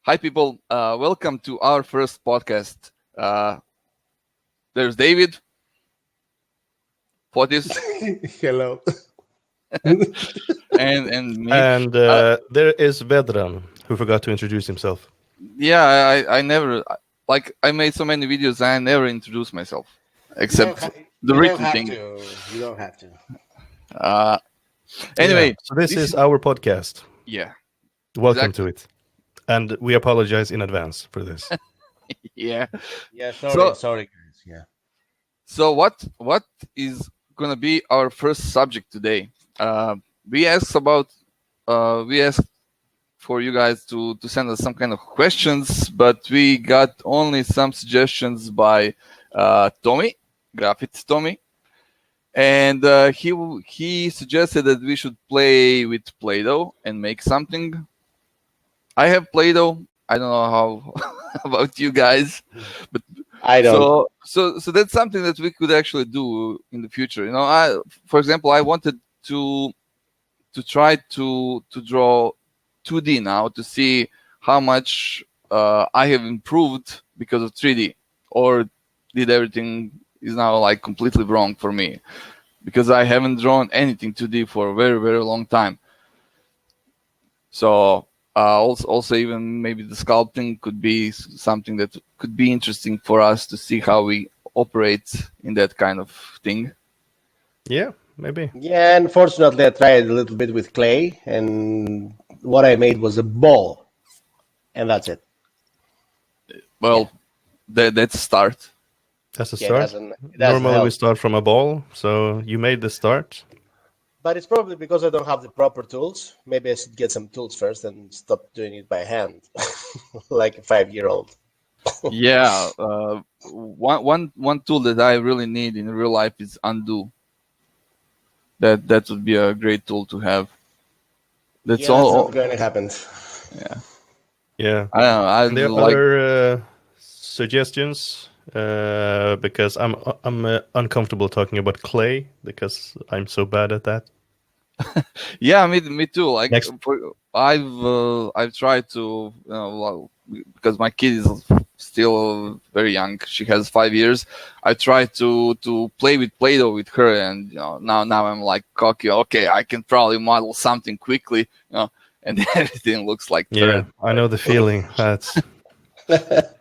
Hi, people. Welcome to our first podcast. There's David, Fotis, Hello. and me. And there is Vedran, who forgot to introduce himself. Yeah, I never I made so many videos. I never introduced myself, except the written thing. You don't have to. Anyway, Yeah, so this is our podcast. yeah, Welcome exactly. to it. And we apologize in advance for this. yeah. Yeah, sorry, guys. Yeah. So what is gonna be our first subject today? We asked for you guys to send us some kind of questions, but we got only some suggestions by Tommy, Graffiti Tommy, and he suggested that we should play with Play-Doh and make something. I have Play-Doh. I don't know how about you guys, but I don't. So that's something that we could actually do in the future. For example, I wanted to try to draw 2D now to see how much I have improved because of 3D, or did everything is now like completely wrong for me because I haven't drawn anything 2D for a very, very long time. So also even maybe the sculpting could be something that could be interesting for us to see how we operate in that kind of thing. Yeah, maybe. Yeah, unfortunately, I tried a little bit with clay, and what I made was a ball, and that's it. Well, that's a start. That's a Yeah, start. it doesn't Normally we help. start from a ball, so you made the start. But it's probably because I don't have the proper tools. Maybe I should get some tools first and stop doing it by hand, like a 5-year-old. Yeah, one tool that I really need in real life is undo. That would be a great tool to have. That's all. That's not going to happen. Yeah. Yeah. I don't know. I And there are like. other suggestions, because I'm uncomfortable talking about clay because I'm so bad at that. Yeah, me too. Like Next. I've tried to, because my kid is still very young. She has 5 years. I tried to play with Play-Doh with her, and now I'm like cocky. Okay, I can probably model something quickly, and everything looks like Yeah, dirt. I know the feeling. That's never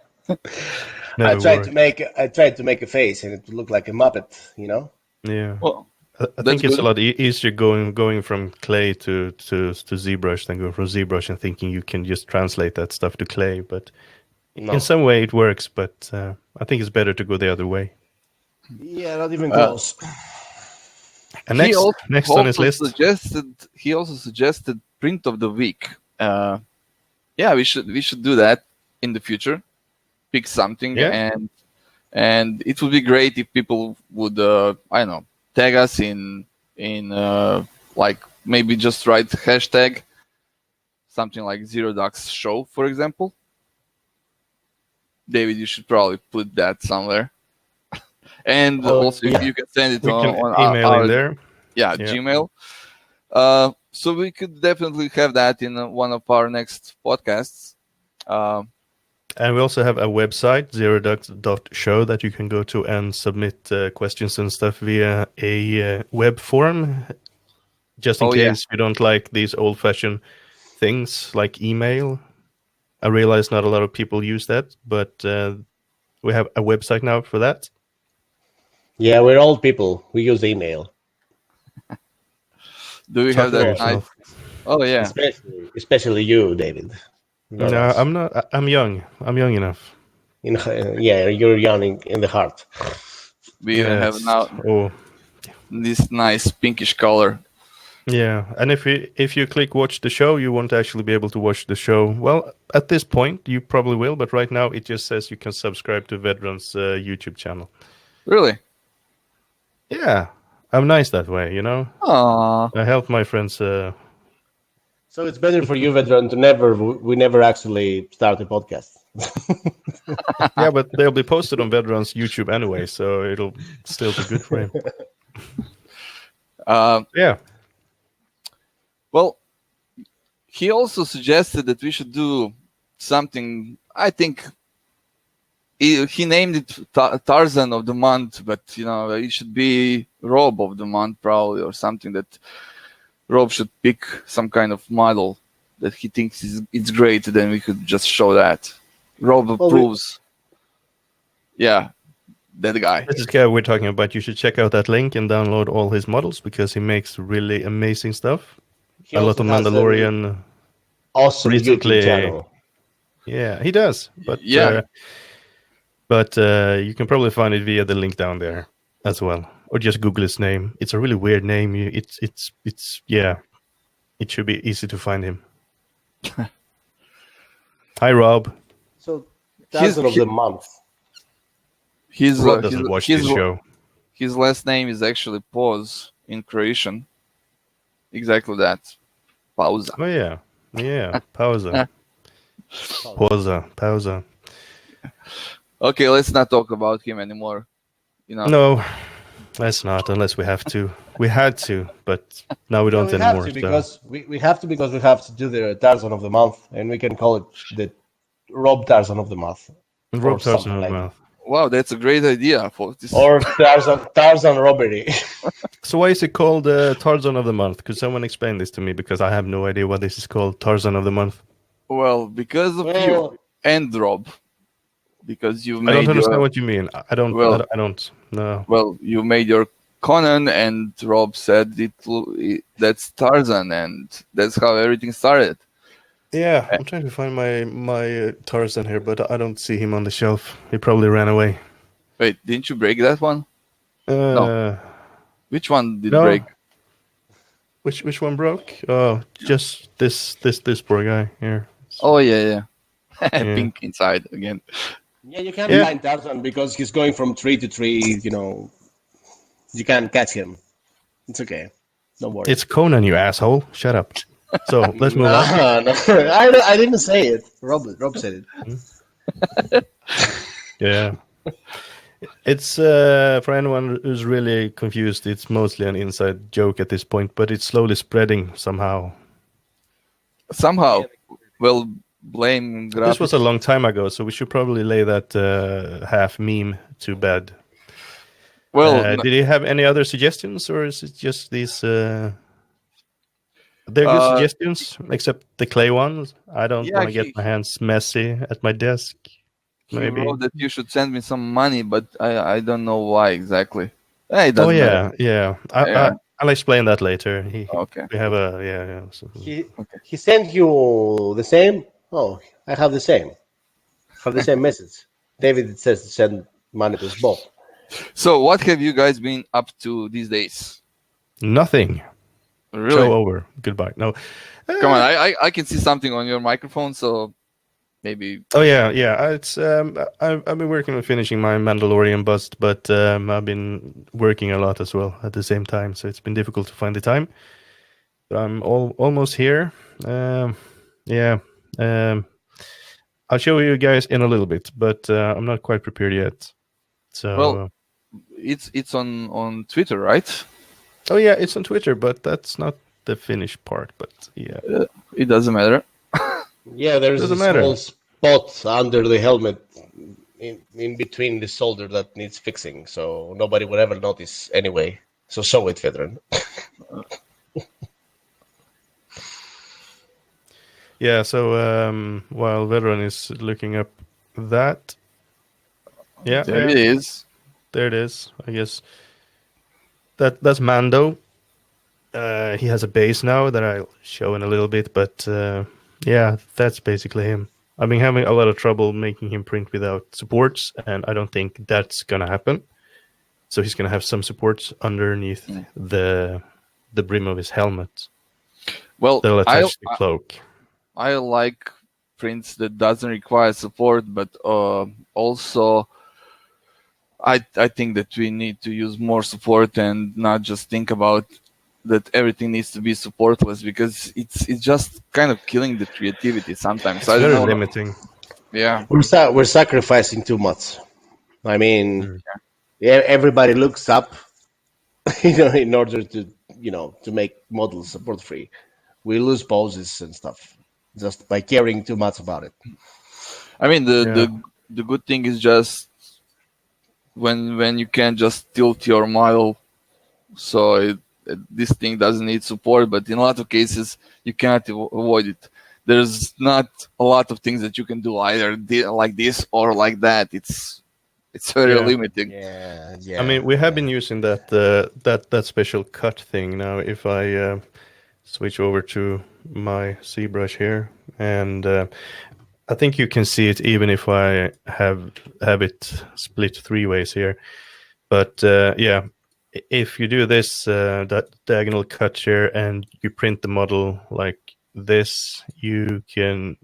I tried worked. to make a face, and it looked like a Muppet. Yeah. Well, I that's think it's good. a lot easier going from clay to ZBrush than going from ZBrush and thinking you can just translate that stuff to clay. But No. in some way it works, but I think it's better to go the other way. Yeah, not even close. And He next on his list, He also suggested print of the week. Yeah, we should do that in the future. Pick something, Yeah. and it would be great if people would I don't know, tag us in like maybe just write hashtag something like ZeroDucks Show, for example. David, you should probably put that somewhere. And also, yeah. you can send it we can on email our in there. Yeah. Gmail. So we could definitely have that in one of our next podcasts. And we also have a website, zeroducks.show, that you can go to and submit questions and stuff via a web form. Just in case you don't like these old-fashioned things like email. I realize not a lot of people use that, but we have a website now for that. Yeah, we're old people. We use email. Do we Talk have for that yourself. nice? Oh yeah. Especially you, David. No, I'm not. I'm young. I'm young enough. Yeah, you're young in the heart. We even have now this nice pinkish color. Yeah, and if you click watch the show, you won't actually be able to watch the show. Well, at this point, you probably will, but right now it just says you can subscribe to Vedran's YouTube channel. Really? Yeah, I'm nice that way, Aww. I help my friends. So it's better for you, Vedran, we never actually start a podcast. Yeah, but they'll be posted on Vedran's YouTube anyway, so it'll still be good for him. Yeah. Well, he also suggested that we should do something. I think he named it Tarzan of the month, but it should be Rob of the month probably, or something that Rob should pick some kind of model that he thinks it's great. Then we could just show that. Rob approves. Yeah, that guy. This is guy we're talking about. You should check out that link and download all his models because he makes really amazing stuff. He A lot of Mandalorian. Awesome recently, YouTube channel. Yeah, he does. But Yeah. But you can probably find it via the link down there as well, or just Google his name. It's a really weird name. It's yeah. It should be easy to find him. Hi, Rob. So Tarzan of the month. Rob doesn't watch this show. His last name is actually Pause in Croatian. Exactly that. Pauza. Oh yeah, pauza. Pauza. Okay, let's not talk about him anymore. No, let's not, unless we have to. We had to, but now we don't we anymore. have to because we have to do the Tarzan of the month, and we can call it the Rob Tarzan of the month. Rob Tarzan of the month. Wow, that's a great idea for this. Or Tarzan robbery. So why is it called Tarzan of the month? Could someone explain this to me? Because I have no idea what this is called. Tarzan of the month. Well, because of you and Rob. Because you made. I don't understand what you mean. I don't. No. Well, you made your Conan, and Rob said that's Tarzan, and that's how everything started. Yeah, I'm trying to find my Tarzan here, but I don't see him on the shelf. He probably ran away. Wait, didn't you break that one? No. Which one did break? Which one broke? Oh, just this poor guy here. Oh yeah. Pink inside again. Yeah, you can't find Tarzan because he's going from tree to tree. You can't catch him. It's okay. Don't worry. It's Conan, you asshole. Shut up. So let's move on. No, I didn't say it. Rob said it. Yeah. It's for anyone who's really confused, it's mostly an inside joke at this point, but it's slowly spreading somehow. Well, blame graphics. This was a long time ago, so we should probably lay that half meme to bed. Well, did you have any other suggestions, or is it just these? They're good suggestions, except the clay ones. I don't want to get my hands messy at my desk. Maybe. He wrote that you should send me some money, but I don't know why exactly. It Oh doesn't matter. yeah. I'll explain that later. Okay. We have a So. He sent you the same. Oh, I have the same. Message. David says to send money to Bob. So, what have you guys been up to these days? Nothing. Really? Show over. Goodbye. No. Come on, I can see something on your microphone, so maybe. Oh yeah. It's I've been working on finishing my Mandalorian bust, but I've been working a lot as well at the same time, so it's been difficult to find the time. But I'm almost here. I'll show you guys in a little bit, but I'm not quite prepared yet. So well, it's on Twitter, right? Oh yeah, it's on Twitter, but that's not the finished part. But yeah, it doesn't matter. Yeah, there's a small spot under the helmet in between the shoulder that needs fixing, so nobody would ever notice anyway. So show it, veteran. Yeah, so while veteran is looking up that, There it is. There it is. I guess that's Mando. He has a base now that I'll show in a little bit, but yeah, that's basically him. I've been having a lot of trouble making him print without supports, and I don't think that's gonna happen. So he's gonna have some supports underneath the brim of his helmet. Well, that'll attach the cloak. I like prints that doesn't require support, but also I think that we need to use more support and not just think about that everything needs to be supportless, because it's just kind of killing the creativity sometimes. It's very limiting. Yeah, we're sacrificing too much. I mean, everybody looks up, in order to to make models support free. We lose poses and stuff. just by caring too much about it. I mean, the good thing is just when you can just tilt your model, so this thing doesn't need support. But in a lot of cases, you cannot avoid it. There's not a lot of things that you can do either like this or like that. It's very limiting. Yeah. I mean, we have been using that that special cut thing. Now, if I switch over to my ZBrush here, and I think you can see it even if I have it split 3 ways here. But if you do this that diagonal cut here and you print the model like this, you can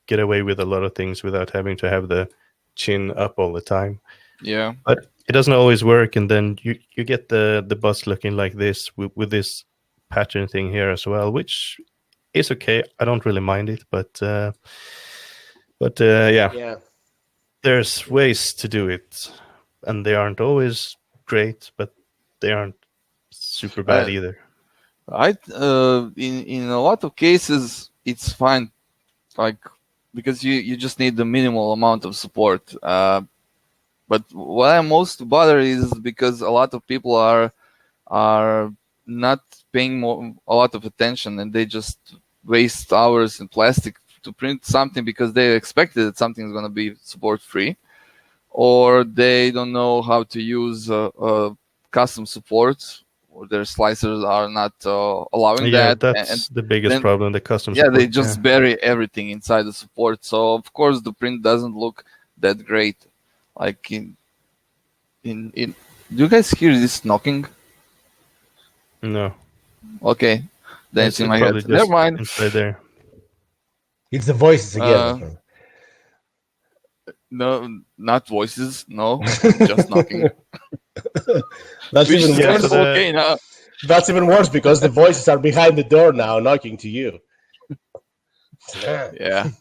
get away with a lot of things without having to have the chin up all the time. Yeah, but it doesn't always work, and then you get the bust looking like this with this pattern thing here as well, which is okay. I don't really mind it, but there's ways to do it, and they aren't always great, but they aren't super bad either. In a lot of cases it's fine, like because you just need the minimal amount of support. But what I'm most bothered is because a lot of people are not paying a lot of attention, and they just waste hours in plastic to print something because they expected that something is going to be support free, or they don't know how to use custom support, or their slicers are not allowing that. That's the biggest problem. The custom. Yeah, support, they just bury everything inside the support, so of course the print doesn't look that great. Like in do you guys hear this knocking? No. Okay, then it's in my head. Never mind. Inside there. It's the voices again. No, not voices. No, just knocking. That's even worse. Okay now. That's even worse because the voices are behind the door now, knocking to you. Yeah,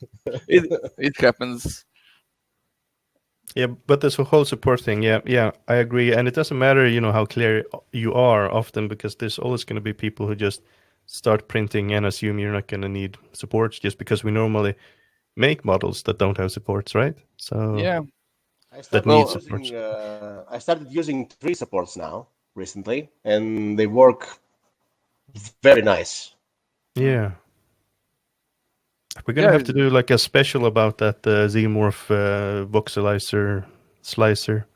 it happens. Yeah, but this whole support thing, yeah, I agree. And it doesn't matter, how clear you are often, because there's always going to be people who just start printing and assume you're not going to need supports just because we normally make models that don't have supports, right? So yeah, I started using 3 supports now recently, and they work very nice. Yeah. We're going to have to do like a special about that Xenomorph voxelizer slicer.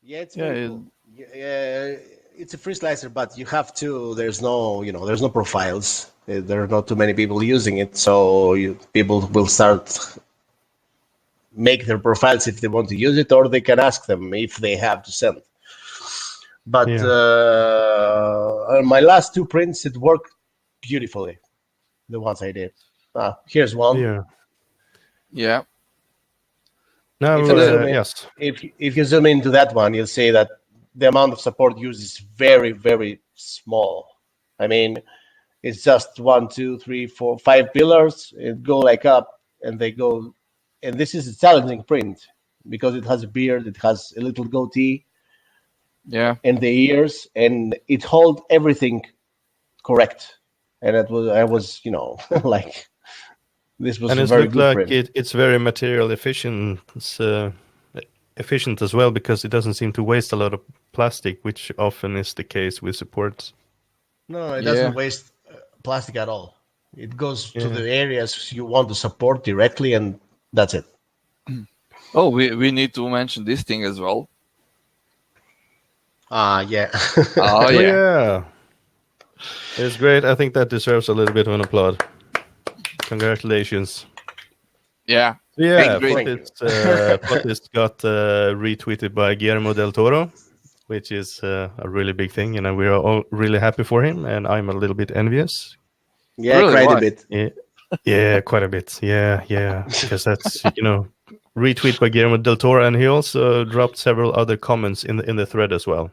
Yeah, it's very cool. Yeah, it's a free slicer, but you have to. There's no profiles. There are not too many people using it, so people will start make their profiles if they want to use it, or they can ask them if they have to send. But on my last 2 prints, it worked beautifully. The ones I did. Here's one. Yeah. Now, yes. If you zoom into that one, you'll see that the amount of support used is very, very small. I mean, it's just 1, 2, 3, 4, 5 pillars. It go like up, and they go. And this is a challenging print because it has a beard, it has a little goatee, and the ears, and it holds everything correct. And I was, like, this was a very good print. It's very material efficient. It's efficient as well because it doesn't seem to waste a lot of plastic, which often is the case with supports. No, it doesn't waste plastic at all. It goes to the areas you want to support directly, and that's it. Oh, we need to mention this thing as well. Yeah. Oh, yeah. It's great. I think that deserves a little bit of an applaud. Congratulations. Yeah. Yeah, Fotis got retweeted by Guillermo del Toro, which is a really big thing, and we are all really happy for him, and I'm a little bit envious. Yeah, really, quite a bit. Yeah, quite a bit. Yeah, because that's, retweet by Guillermo del Toro, and he also dropped several other comments in the thread as well.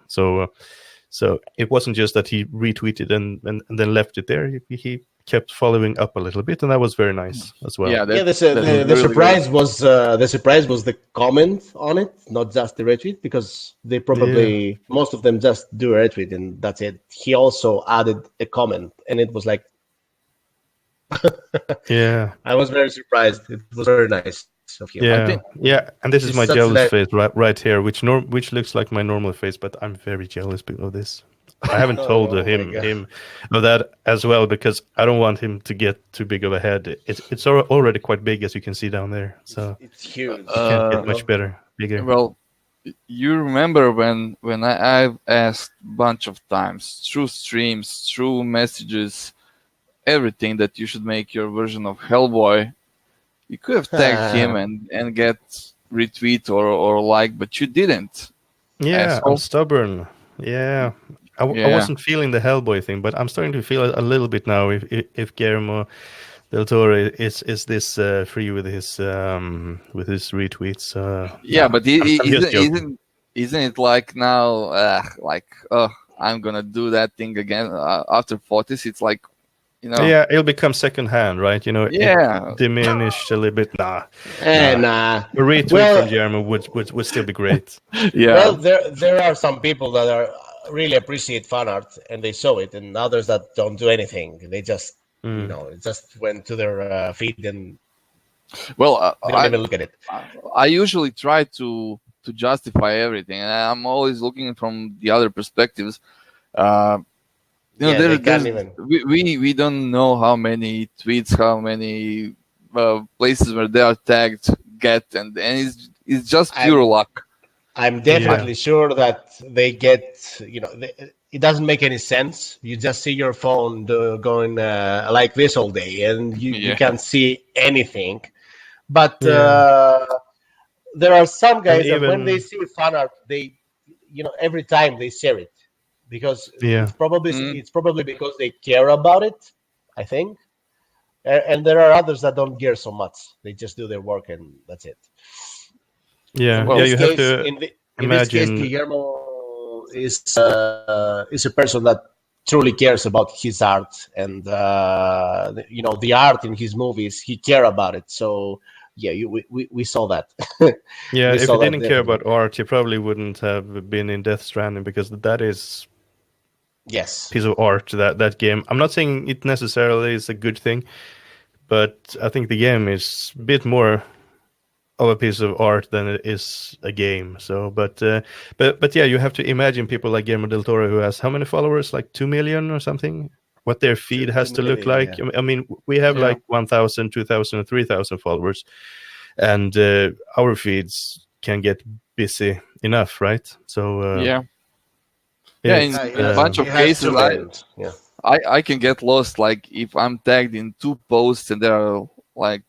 So it wasn't just that he retweeted and then left it there. He kept following up a little bit, and that was very nice as well. Yeah, the surprise was the comment on it, not just the retweet, because they probably most of them just do a retweet and that's it. He also added a comment, and it was like Yeah. I was very surprised. It was very nice of him. Yeah, think- and this is He's my such jealous a- face right here, which looks like my normal face, but I'm very jealous of this. I haven't told Oh my God. him of that as well because I don't want him to get too big of a head. It's already quite big, as you can see down there, so It's huge. it can't get you much know? better, bigger. Well, you remember when I've asked a bunch of times through streams, through messages, everything that you should make your version of Hellboy. You could have tagged him and get retweet or like, but you didn't. Yeah, asshole. I'm stubborn. Yeah. I Yeah. wasn't feeling the Hellboy thing, but I'm starting to feel a little bit now. If Guillermo del Toro is this free with his retweets. Yeah, but I'm just joking. isn't it like now? I'm gonna do that thing again after Fotis. It's like, Yeah, it'll become secondhand, right? Yeah. it diminished a little bit. Nah, Nah. a retweet Well- from Guillermo would still be great. yeah. Well, there are some people that are really appreciate fan art and they show it, and others that don't do anything. They just it just went to their feed and Well, they don't even look at it. I usually try to justify everything, and I'm always looking from the other perspectives. They can't even. We don't know how many tweets, how many places where they are tagged get, and it's just pure luck. I'm definitely sure that they get. It doesn't make any sense. You just see your phone going like this all day, and you can't see anything. But there are some guys that when they see fan art, they, every time they share it because it's probably because they care about it. I think, and there are others that don't care so much. They just do their work and that's it. Yeah, Well, you have to in this imagine. case, Guillermo is a person that truly cares about his art, and the art in his movies. He care about it. So yeah, we saw that. Yeah, We if saw you that didn't care definitely. about art, you probably wouldn't have been in Death Stranding because that is Yes. piece of art. That game. I'm not saying it necessarily is a good thing, but I think the game is a bit more of a piece of art than it is a game. So, but yeah, you have to imagine people like Guillermo del Toro, who has how many followers, like 2 million or something. What their feed has to look million, like. I mean, we have like 1,000, 2,000, 3,000 followers, and our feeds can get busy enough, right? So In it's, a bunch of cases, I can get lost. Like if I'm tagged in 2 posts and there are like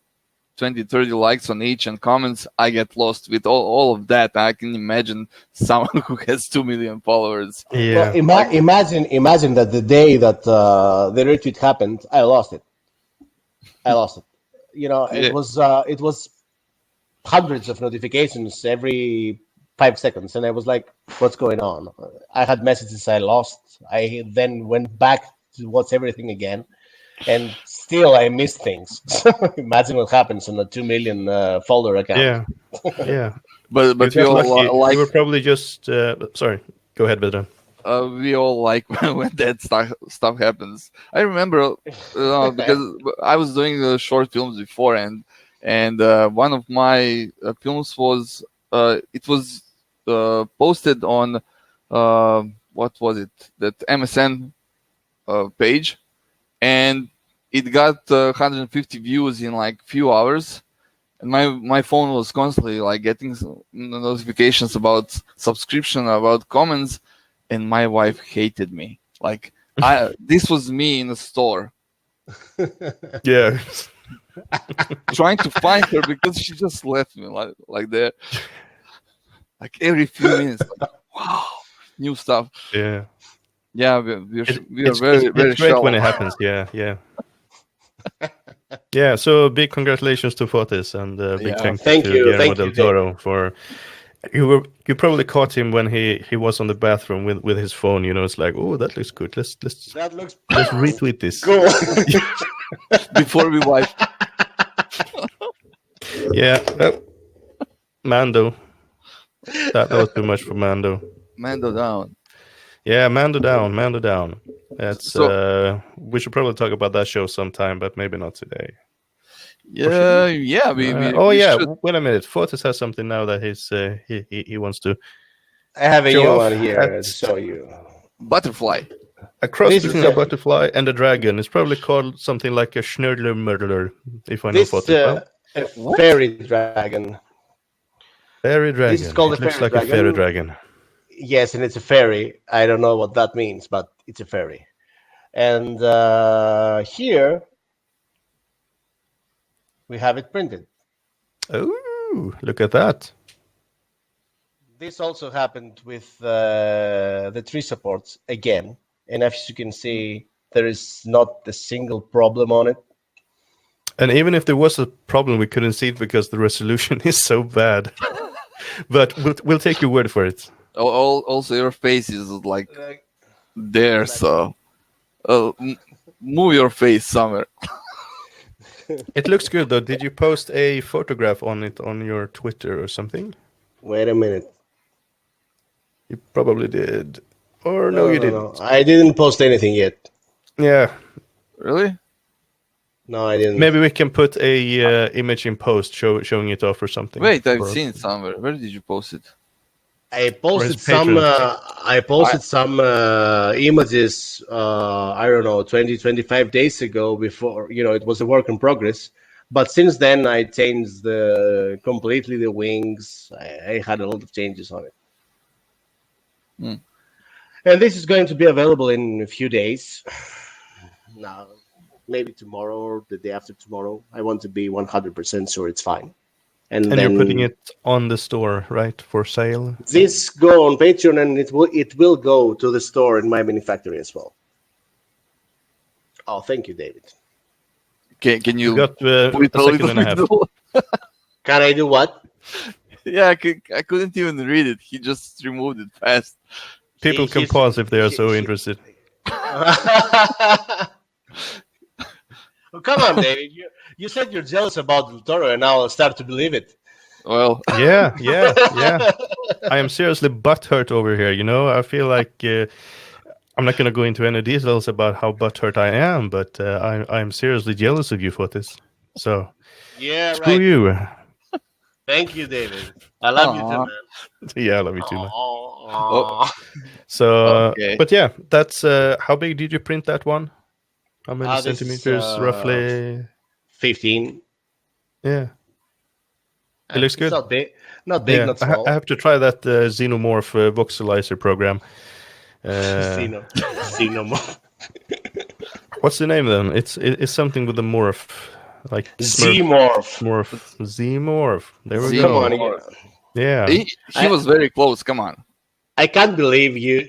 20, 30 likes on each and comments, I get lost with all of that. I can imagine someone who has 2 million followers. yeah. Well, imagine that the day that the retweet happened, I lost it. It was hundreds of notifications every 5 seconds, and I was like, "What's going on?" I had messages I lost. I then went back to watch everything again, and still I missed things. So imagine what happens on a 2 million follower account. Yeah. But You we got lucky. all like You were probably just sorry. Go ahead, Vedran. we all like when that stuff happens. I remember because I was doing short films before, and one of my films was it was posted on what was it, that MSN page, and it got 150 views in like few hours. And my phone was constantly like getting notifications about subscription, about comments, and my wife hated me. Like this was me in a store Yeah. trying to find her because she just left me like there. Like every few minutes, like, wow, new stuff. Yeah. Yeah, we are It's very great shallow. when it happens. Yeah. Yeah. So big congratulations to Fotis and big thank Thank you you, to Guillermo thank del you, Toro for. You probably caught him when he was on the bathroom with his phone. It's like, oh, that looks good. Let's That looks retweet this. cool. Before we wipe. Yeah. Mando. That was too much for Mando. Mando down. Yeah, Mando down. That's So- we should probably talk about that show sometime, but maybe not today. Yeah. We should. Wait a minute. Fotis has something now that he wants to I have a show new off. one here to That's show you. Butterfly. a cross This is between a a- butterfly and a dragon. It's probably called something like a Schnurler Murderer, if I know This Fotis well. a fairy dragon. Fairy dragon. This is called it a looks fairy like a fairy dragon. dragon. Yes, and it's a fairy. I don't know what that means, but it's a fairy. And here we have it printed. Oh, look at that. This also happened with the tree supports again. And as you can see, there is not a single problem on it. And even if there was a problem, we couldn't see it because the resolution is so bad. But we'll take your word for it. Also, your face is like there, so move your face somewhere. It looks good, though. Did you post a photograph on it on your Twitter or something? Wait a minute. You probably did. Or no, you didn't. No. I didn't post anything yet. Yeah. Really? No, I didn't. Maybe we can put a image in post showing it off or something. Wait, I've Or- seen it somewhere. Where did you post it? I posted his some. patrons. I posted some images. I don't know, 25 days ago. Before it was a work in progress. But since then, I changed completely the wings. I had a lot of changes on it. And this is going to be available in a few days. Now, maybe tomorrow or the day after tomorrow. I want to be 100% sure it's fine. And And then you're putting it on the store, right, for sale? this go on Patreon, and it will go to the store in my mini factory as well. Oh, thank you, David. Can you You got put it a second and a half. below? Can I do what? Yeah, I couldn't even read it. He just removed it fast. People can pause if they are so interested. Oh, come on, David. You said you're jealous about the tutorial, and now I'll start to believe it. Well, Yeah. I am seriously butthurt over here. I feel like I'm not going to go into any details about how butthurt I am, but I'm seriously jealous of you for this. So Yeah, screw right. you. Thank you, David. I love you too, Aw. man. Yeah, I love you too, man. Aw. So, Okay. but yeah, that's how big did you print that one? How many This is, centimeters roughly? 15. Yeah, it looks It's good. not big, not I small. have to try that Xenomorph voxelizer program. Xenomorph. What's the name then? It's something with the morph, like Xenomorph. Xenomorph. There we Come go. on, Xenomorph. Yeah. he was very close. Come on. I can't believe you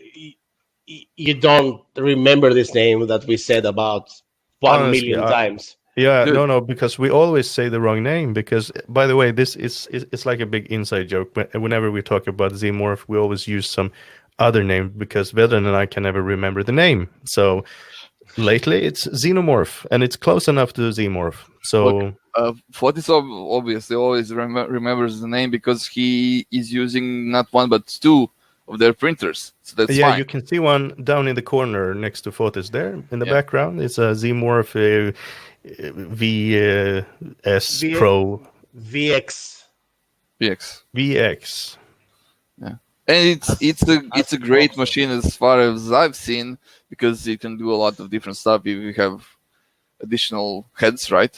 don't remember this name that we said about 1 Honestly, million times. Yeah, Dude. no, because we always say the wrong name. Because, by the way, this it's like a big inside joke. Whenever we talk about Xenomorph, we always use some other name because Vedran and I can never remember the name. So lately, it's Xenomorph, and it's close enough to Xenomorph. So Fotis obviously always remembers the name because he is using not one but two of their printers. So that's yeah, fine. you can see one down in the corner next to Fotis there in the Yeah. background. It's a Xenomorph VS Pro VX. VX. And it's a great machine as far as I've seen because it can do a lot of different stuff if you have additional heads, right?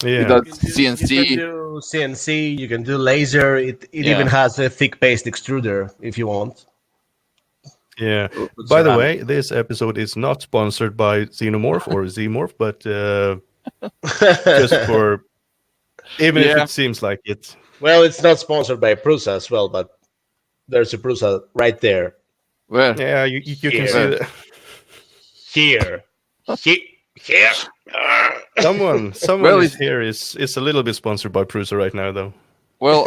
Yeah. It does You can CNC. do CNC, you can do laser. It Yeah. even has a thick paste extruder if you want. Yeah. By the way, this episode is not sponsored by Xenomorph or Zmorph, but just for even if Yeah. it seems like it. Well, it's not sponsored by Prusa as well, but there's a Prusa right there. Where? Yeah, you can Here. see that. Here. Here. Someone Well, is here is a little bit sponsored by Prusa right now, though. Well,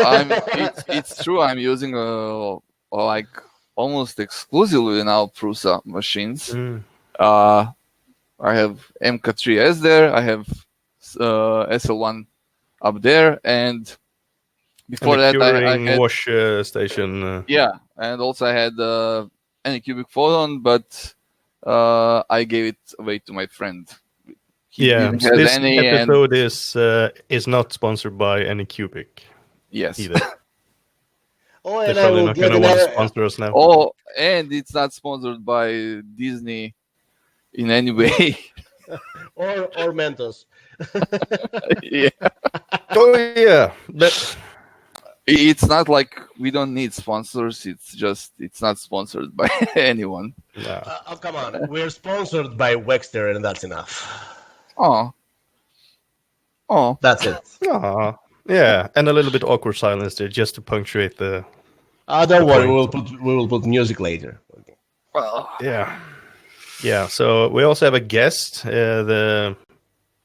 it's true. I'm using like almost exclusively now Prusa machines. I have MK3S there. I have SL1 up there, and before And the that I curing had wash station. yeah, and also I had Anycubic Photon, but I gave it away to my friend. He Yeah, didn't so have this any, episode is not sponsored by any Cubic yes. either. Oh, They're and I probably will not going to want to sponsor us now. Oh, and it's not sponsored by Disney in any way. or Mentos. Yeah. Oh yeah, but It's not like we don't need sponsors. It's just it's not sponsored by anyone. no. Come on, we're sponsored by Wekster, and that's enough. Oh, That's it. Aw. Yeah, and a little bit awkward silence there just to punctuate the. Don't worry, point. we will put music later. Okay. well. Yeah. So we also have a guest,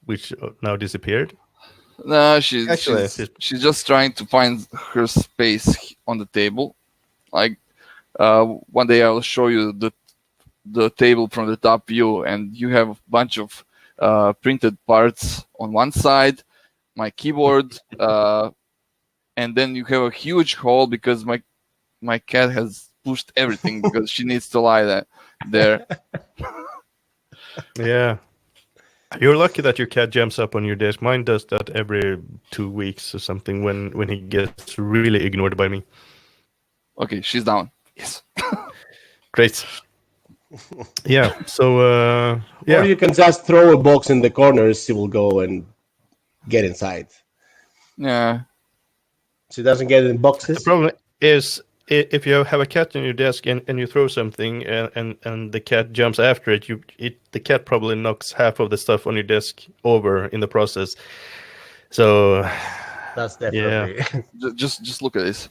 which now disappeared. No, Actually, she's just trying to find her space on the table. Like one day I'll show you the table from the top view, and you have a bunch of printed parts on one side, my keyboard, and then you have a huge hole because my cat has pushed everything because she needs to lie there. Yeah. You're lucky that your cat jumps up on your desk. Mine does that every 2 weeks or something when he gets really ignored by me. Okay, she's down. Yes. Great. Yeah. So yeah. Or you can just throw a box in the corners. She will go and get inside. Yeah. She doesn't get in boxes. The problem is if you have a cat on your desk and you throw something and the cat jumps after it, the cat probably knocks half of the stuff on your desk over in the process. So That's definitely. Yeah. Just look at this.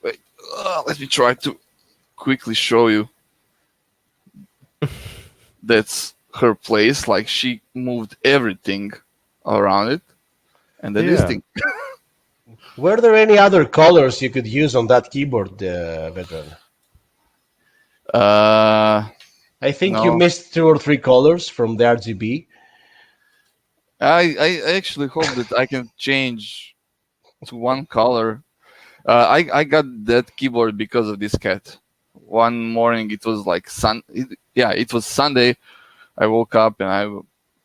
Wait, let me try to quickly show you. That's her place. Like she moved everything around it, and then this thing. Were there any other colors you could use on that keyboard, veteran? I think you No. missed 2 or 3 colors from the RGB. I actually hope that I can change to one color. I got that keyboard because of this cat. One morning it was like it was Sunday. I woke up and I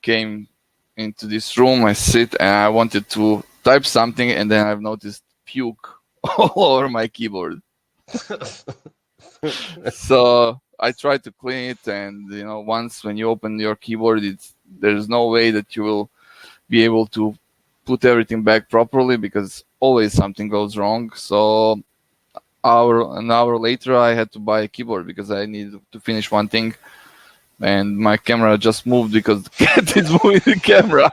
came into this room. I sit and I wanted to type something, and then I've noticed puke all over my keyboard. So I tried to clean it, and once when you open your keyboard, there's no way that you will be able to put everything back properly because always something goes wrong. So an hour later, I had to buy a keyboard because I needed to finish one thing, and my camera just moved because the cat is moving the camera.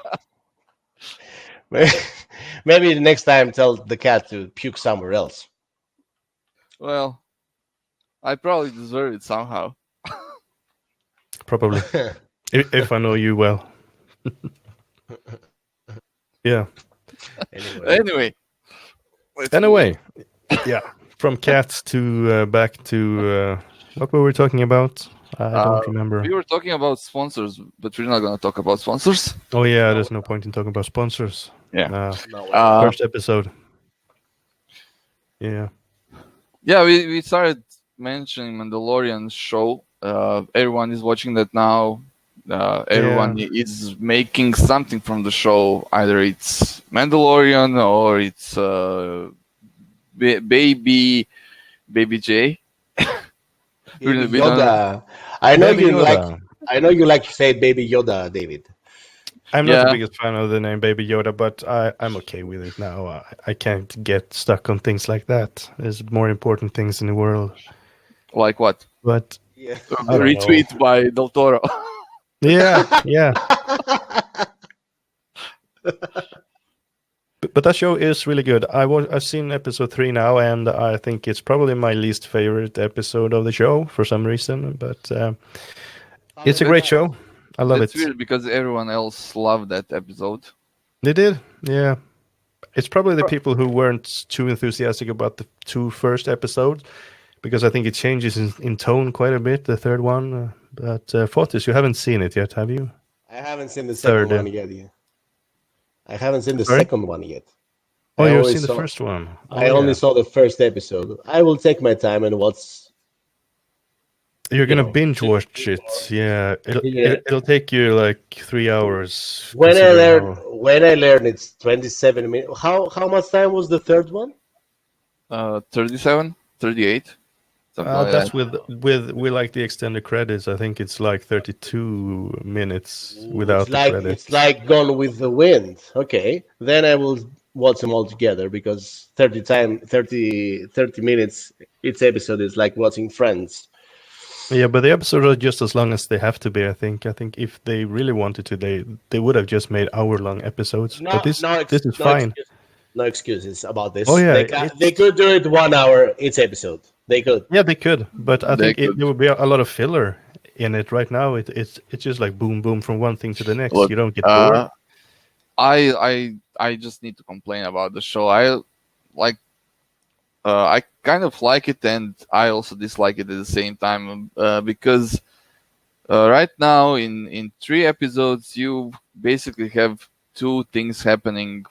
Maybe the next time tell the cat to puke somewhere else. Well, I probably deserve it somehow. Probably. if I know you well. Yeah. Anyway. Yeah. From cats to back to what were we talking about? I don't remember. We were talking about sponsors, but we're not going to talk about sponsors. Oh yeah, there's no point in talking about sponsors. Yeah. First episode. Yeah. Yeah, we started mentioning Mandalorian show. Everyone is watching that now. Everyone is making something from the show. Either it's Mandalorian or it's Baby J. Yoda. I know you like to say Baby Yoda, David. I'm not the biggest fan of the name Baby Yoda, but I'm okay with it now. I can't get stuck on things like that. There's more important things in the world. Like what? But retweet by Del Toro. Yeah. But that show is really good. I've seen episode 3 now, and I think it's probably my least favorite episode of the show for some reason. But it's a great show. I love it. It's weird because everyone else loved that episode. They did, yeah. It's probably the people who weren't too enthusiastic about the 2 first episodes, because I think it changes in tone quite a bit, the third one. But Fotis, you haven't seen it yet, have you? I haven't seen the second one yet. I haven't seen the second one yet. Oh, you've seen the first one. I only saw the first episode. I will take my time and watch You're gonna know, binge watch it. Yeah, yeah. it'll take you like 3 hours. When I Considering learned, how. when I learned it's 27 minutes. How much time was the third one? 37, 38, something like That's that. with like the extended credits. I think it's like 32 minutes Ooh, without the it's credits. like Gone with the Wind. Okay, then I will watch them all together because 30 minutes each episode is like watching Friends. Yeah, but the episodes are just as long as they have to be. I think. I think if they really wanted to, they would have just made hour-long episodes. But No, this is no fine. no excuses about Oh this. yeah, They it's could do it 1 hour each episode. They could. yeah they could, but I They think could. there would be a lot of filler in it. Right now, it's just like boom boom from one thing to the next. Look, You don't get bored. I just need to complain about the show. Like I kind of like it, and I also dislike it at the same time because right now in 3 episodes you basically have two things happening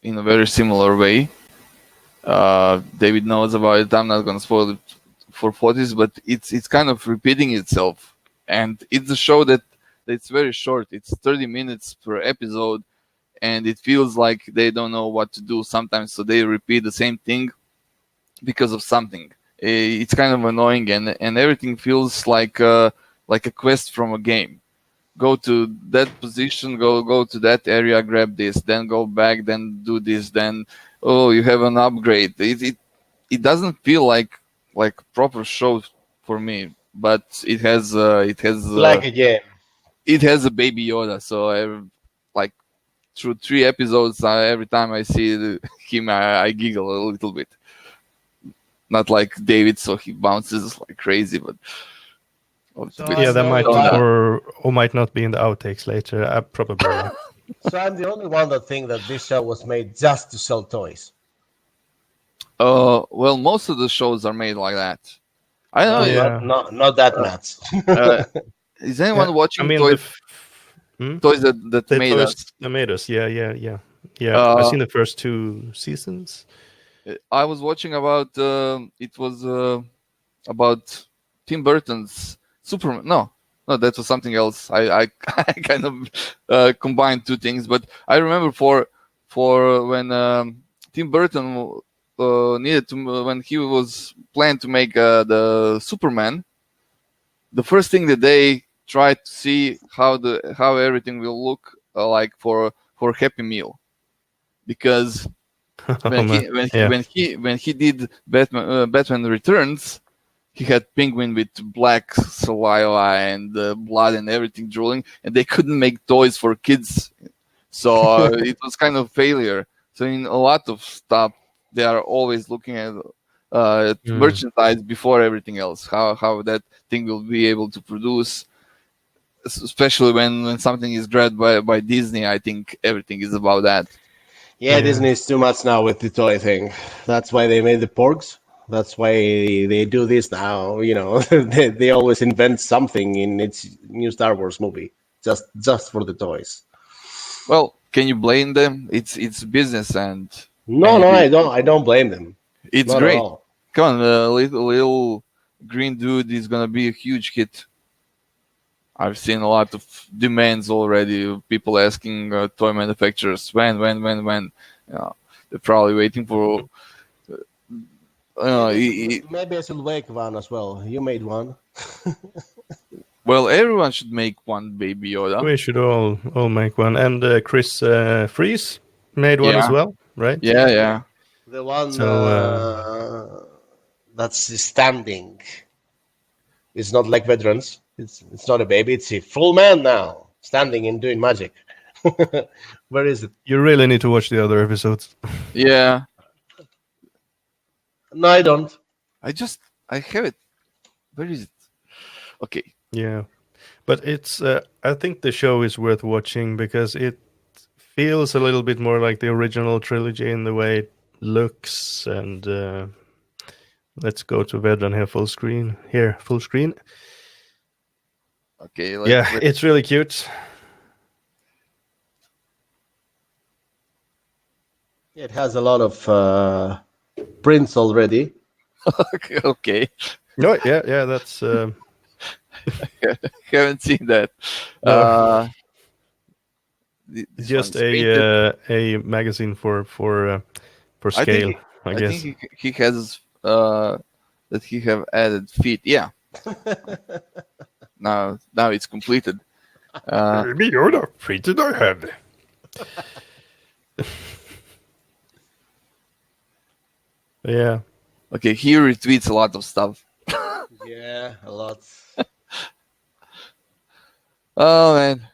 in a very similar way. David knows about it. I'm not going to spoil it for Fotis, but it's kind of repeating itself, and it's a show that it's very short. It's 30 minutes per episode, and it feels like they don't know what to do sometimes, so they repeat the same thing because of something. It's kind of annoying, and everything feels like a quest from a game. Go to that position, go to that area, grab this, then go back, then do this, then oh, you have an upgrade. It doesn't feel like proper show for me, but Like a game. it has a baby Yoda. So like through 3 episodes, every time I see him, I giggle a little bit. Not like David, so he bounces like crazy, but So Yeah, I'm the that only might one. or might not be in the outtakes later. Probably. Not. So I'm the only one that think that this show was made just to sell toys. well, most of the shows are made like that. I don't No, know. Yeah. not that much. Is anyone Yeah, watching I mean, toys that the made toys us? that made us. Yeah. I've Uh, seen the first 2 seasons. I was watching about it was about Tim Burton's Superman. No, that was something else. I I kind of combined two things, but I remember for when Tim Burton needed to when he was planning to make the Superman. The first thing that they tried to see how everything will look like for Happy Meal, because Oh man. Yeah. when he did Batman Returns, he had Penguin with black saliva and blood and everything drooling, and they couldn't make toys for kids, so it was kind of failure. So in a lot of stuff, they are always looking at merchandise before everything else. How that thing will be able to produce, especially when something is grabbed by Disney. I think everything is about that. Yeah, Yeah. Disney is too much now with the toy thing. That's why they made the porgs. That's why they do this now. You know, they always invent something in its new Star Wars movie just for the toys. Well, can you blame them? It's business, and No, no, I don't blame them. it's Not at great. all. Come on, little green dude is gonna be a huge hit. I've seen a lot of demands already. People asking toy manufacturers when. You know, they're probably waiting for. Maybe I should make one as well. You made one. Well, everyone should make one Baby Yoda. We should all make one. And Chris Fries made one as Yeah. well, right? Yeah. The one So, that's standing. It's not like veterans. It's not a baby. It's a full man now, standing and doing magic. Where is it? You really need to watch the other episodes. Yeah. No, I don't. I have it. Where is it? Okay. Yeah, but it's. I think the show is worth watching because it feels a little bit more like the original trilogy in the way it looks. And let's go to Vedran here, full screen. Here, full screen. Okay. It's really cute. It has a lot of prints already. Okay. No, yeah, that's Haven't seen that. No. This Just one's painted. a magazine for I think scale, I I think guess. he has that he have added feet. Yeah, now it's completed. Baby Yoda, feet did I have? Yeah. Okay, he retweets a lot of stuff. Yeah, a lot. Oh man,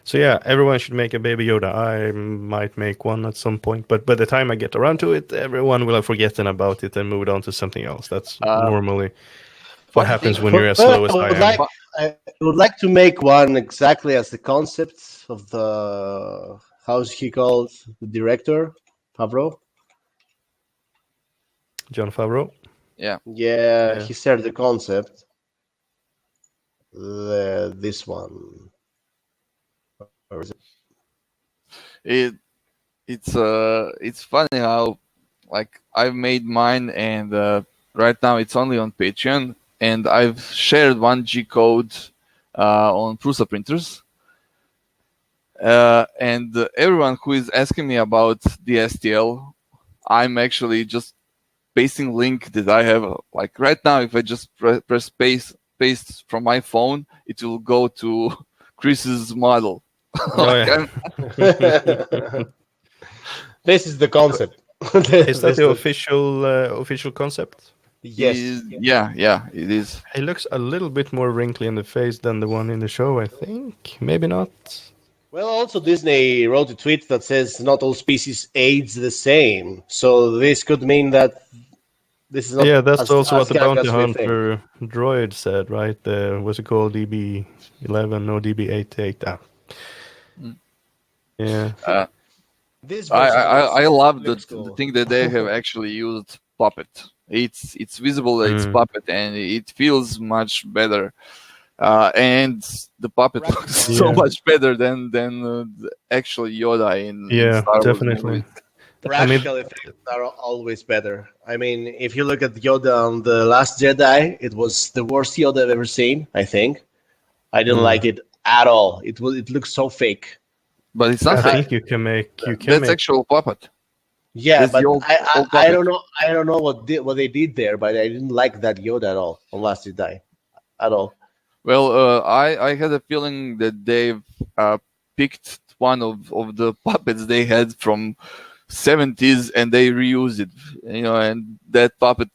So yeah, everyone should make a Baby Yoda. I might make one at some point, but by the time I get around to it, everyone will have forgotten about it and moved on to something else. That's normally what funny happens thing. when you're as slow as I am. I would like to make one exactly as the concept of the how's he called the director, Favreau. John Favreau. Yeah, Yeah, Yeah. he shared the concept. This one. Or is it? it's funny how like I've made mine, and right now it's only on Patreon, and I've shared one G code on Prusa printers. And everyone who is asking me about the STL, I'm actually just pasting link that I have. Like right now, if I just press paste from my phone, it will go to Chris's model. Oh, yeah. This is the concept. Is that the official concept? Yes. Yeah, it is. He looks a little bit more wrinkly in the face than the one in the show, I think. Maybe not. Well, also Disney wrote a tweet that says not all species age the same. So this could mean that this is not. Yeah, that's as, also as what the young bounty as we think. hunter droid said, right? Was it called DB11 or DB88? Ah. Yeah. This I version I love the looks cool. thing that they have actually used Puppet. It's visible that it's Mm. Puppet, and it feels much better. And the puppet looks so Yeah. much better than the actual Yoda in Yeah, Star Wars definitely. movies. Practical effects are always better. I mean, if you look at Yoda on The Last Jedi, it was the worst Yoda I've ever seen, I think. I didn't like it at all. It looks so fake. But it's not I fake. think you can make. That's actual puppet. Yeah, That's but the old I puppet. don't know what they did there, but I didn't like that Yoda at all on Last Jedi, at all. Well, I had a feeling that they've picked one of the puppets they had from 70s and they reused it, and that puppet,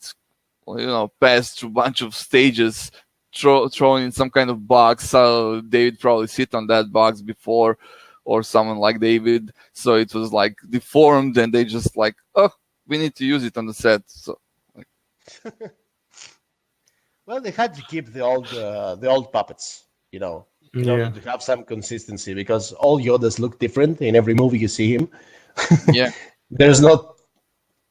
passed through a bunch of stages, thrown in some kind of box. So David probably sit on that box before, or someone like David. So it was like deformed, and they just like, oh, we need to use it on the set. So Well, they had to keep the old puppets, in order to have some consistency, because all Yodas look different in every movie you see him. yeah. There's not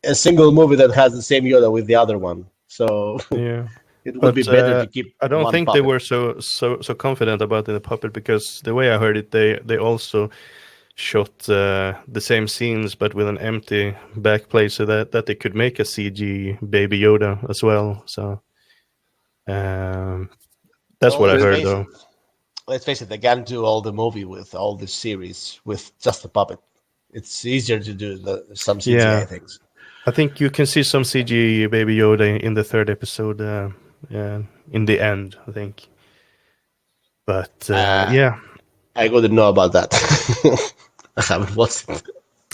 a single movie that has the same Yoda with the other one. So Yeah. it would be better to keep. I don't one think puppet. they were so confident about the puppet, because the way I heard it, they also shot the same scenes but with an empty backplate, so that they could make a CG Baby Yoda as well. So that's what I heard, though. Let's face it, they can't do all the movie with all the series with just a puppet. It's easier to do some CGI things. I think you can see some CG Baby Yoda in the third episode, in the end, I think. But yeah, I wouldn't know about that. I haven't watched it.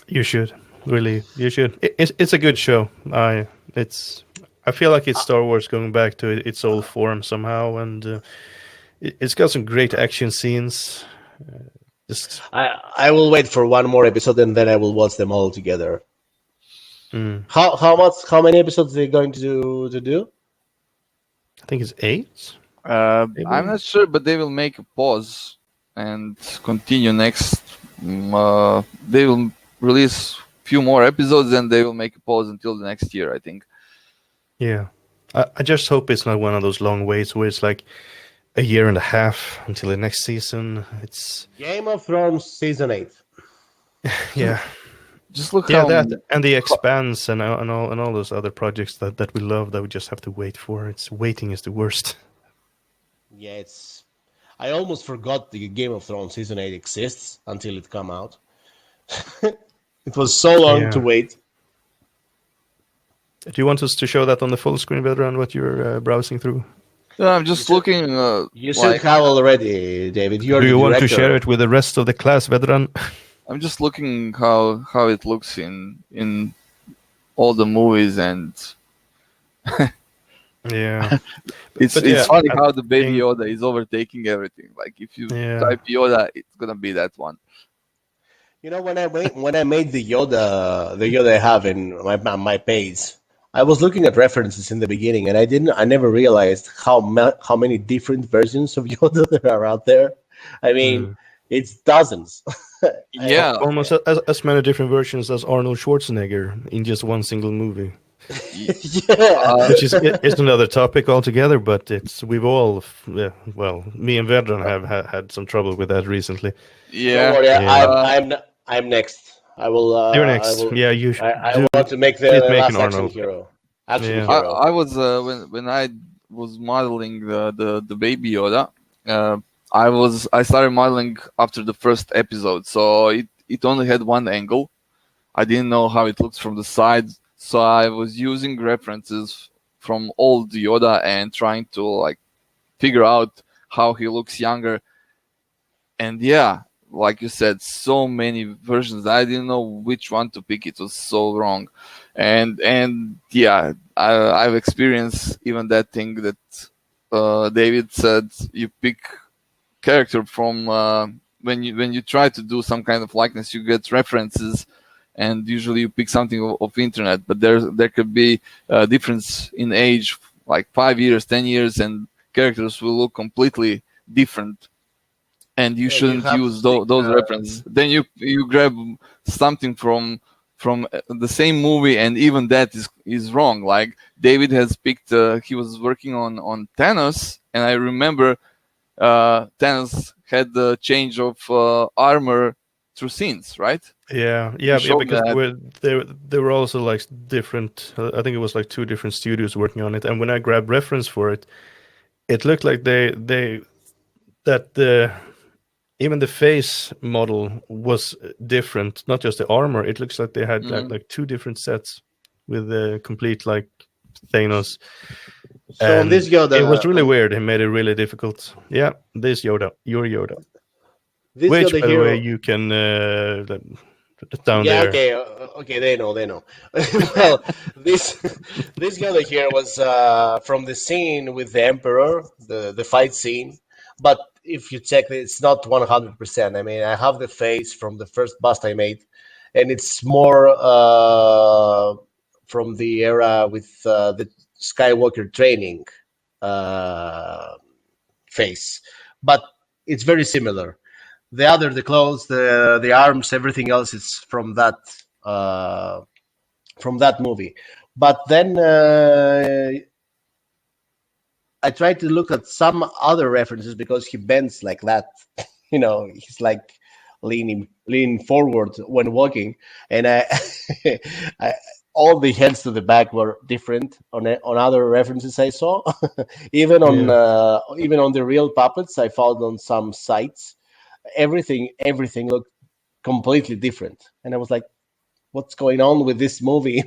you should you should. It's a good show. I feel like it's Star Wars going back to its old form somehow, and it's got some great action scenes. I will wait for one more episode and then I will watch them all together. How many episodes are they going to do? I think it's 8. I'm not sure, but they will make a pause and continue next. They will release few more episodes and they will make a pause until the next year, I think. Yeah, I just hope it's not one of those long waits where it's like a year and a half until the next season. It's Game of Thrones season 8. Yeah. Just look Yeah, how that and the Expanse and all those other projects that we love that we just have to wait for. Waiting is the worst. Yeah, it's. I almost forgot the Game of Thrones season 8 exists until it come out. It was so long to Yeah. wait. Do you want us to show that on the full screen, Vedran, what you're browsing through? I'm You just should, looking you should like have already, David. You're Do the you want to director. share it with the rest of the class, Vedran? I'm just looking how it looks in all the movies, and Yeah. it's But it's yeah, funny I how the baby think- Yoda is overtaking everything. Like if you Yeah. type Yoda, it's gonna be that one. You know, when I made the Yoda I have in my page, I was looking at references in the beginning, and I never realized how many different versions of Yoda there are out there. I mean, it's dozens. Yeah, Almost as many different versions as Arnold Schwarzenegger in just one single movie, Yeah. which is it's another topic altogether. But we've all, well, me and Vedran have had some trouble with that recently. Don't worry, Yeah. I'm next. I will. You're I next. will. Yeah, you I do. want to make Please the make last an action Arnold. hero. Action Yeah. hero. I was when I was modeling the baby Yoda. I started modeling after the first episode, so it only had one angle. I didn't know how it looks from the side, so I was using references from old Yoda and trying to like figure out how he looks younger. And yeah, like you said, so many versions. I didn't know which one to pick. It was so wrong. And yeah, I've experienced even that thing that David said. You pick character from when you try to do some kind of likeness, you get references, and usually you pick something of internet. But there could be a difference in age, like 5 years, 10 years, and characters will look completely different. And you Yeah, you shouldn't have to use stick. those references. Then you grab something from the same movie, and even that is wrong. Like David has picked, he was working on Thanos, and I remember Thanos had the change of armor through scenes, right? Yeah, showed because that. there were also like different. I think it was like 2 different studios working on it, and when I grabbed reference for it, it looked like even the face model was different, not just the armor. It looks like they had like 2 different sets with the complete like Thanos. So on And this Yoda, it was really weird. It made it really difficult. Yeah, this Yoda, your Yoda. this Which, Yoda by the hero. way, you can down Yeah, there. okay, they know. Well, this Yoda here was from the scene with the Emperor, the fight scene. But if you check it, it's not 100%. I mean, I have the face from the first bust I made, and it's more from the era with the Skywalker training face, but it's very similar. The clothes, the arms, everything else is from that movie. But then I tried to look at some other references because he bends like that. You know, he's like leaning forward when walking, and I all the heads to the back were different on other references I saw. Even on the real puppets I found on some sites, everything looked completely different, and I was like, what's going on with this movie?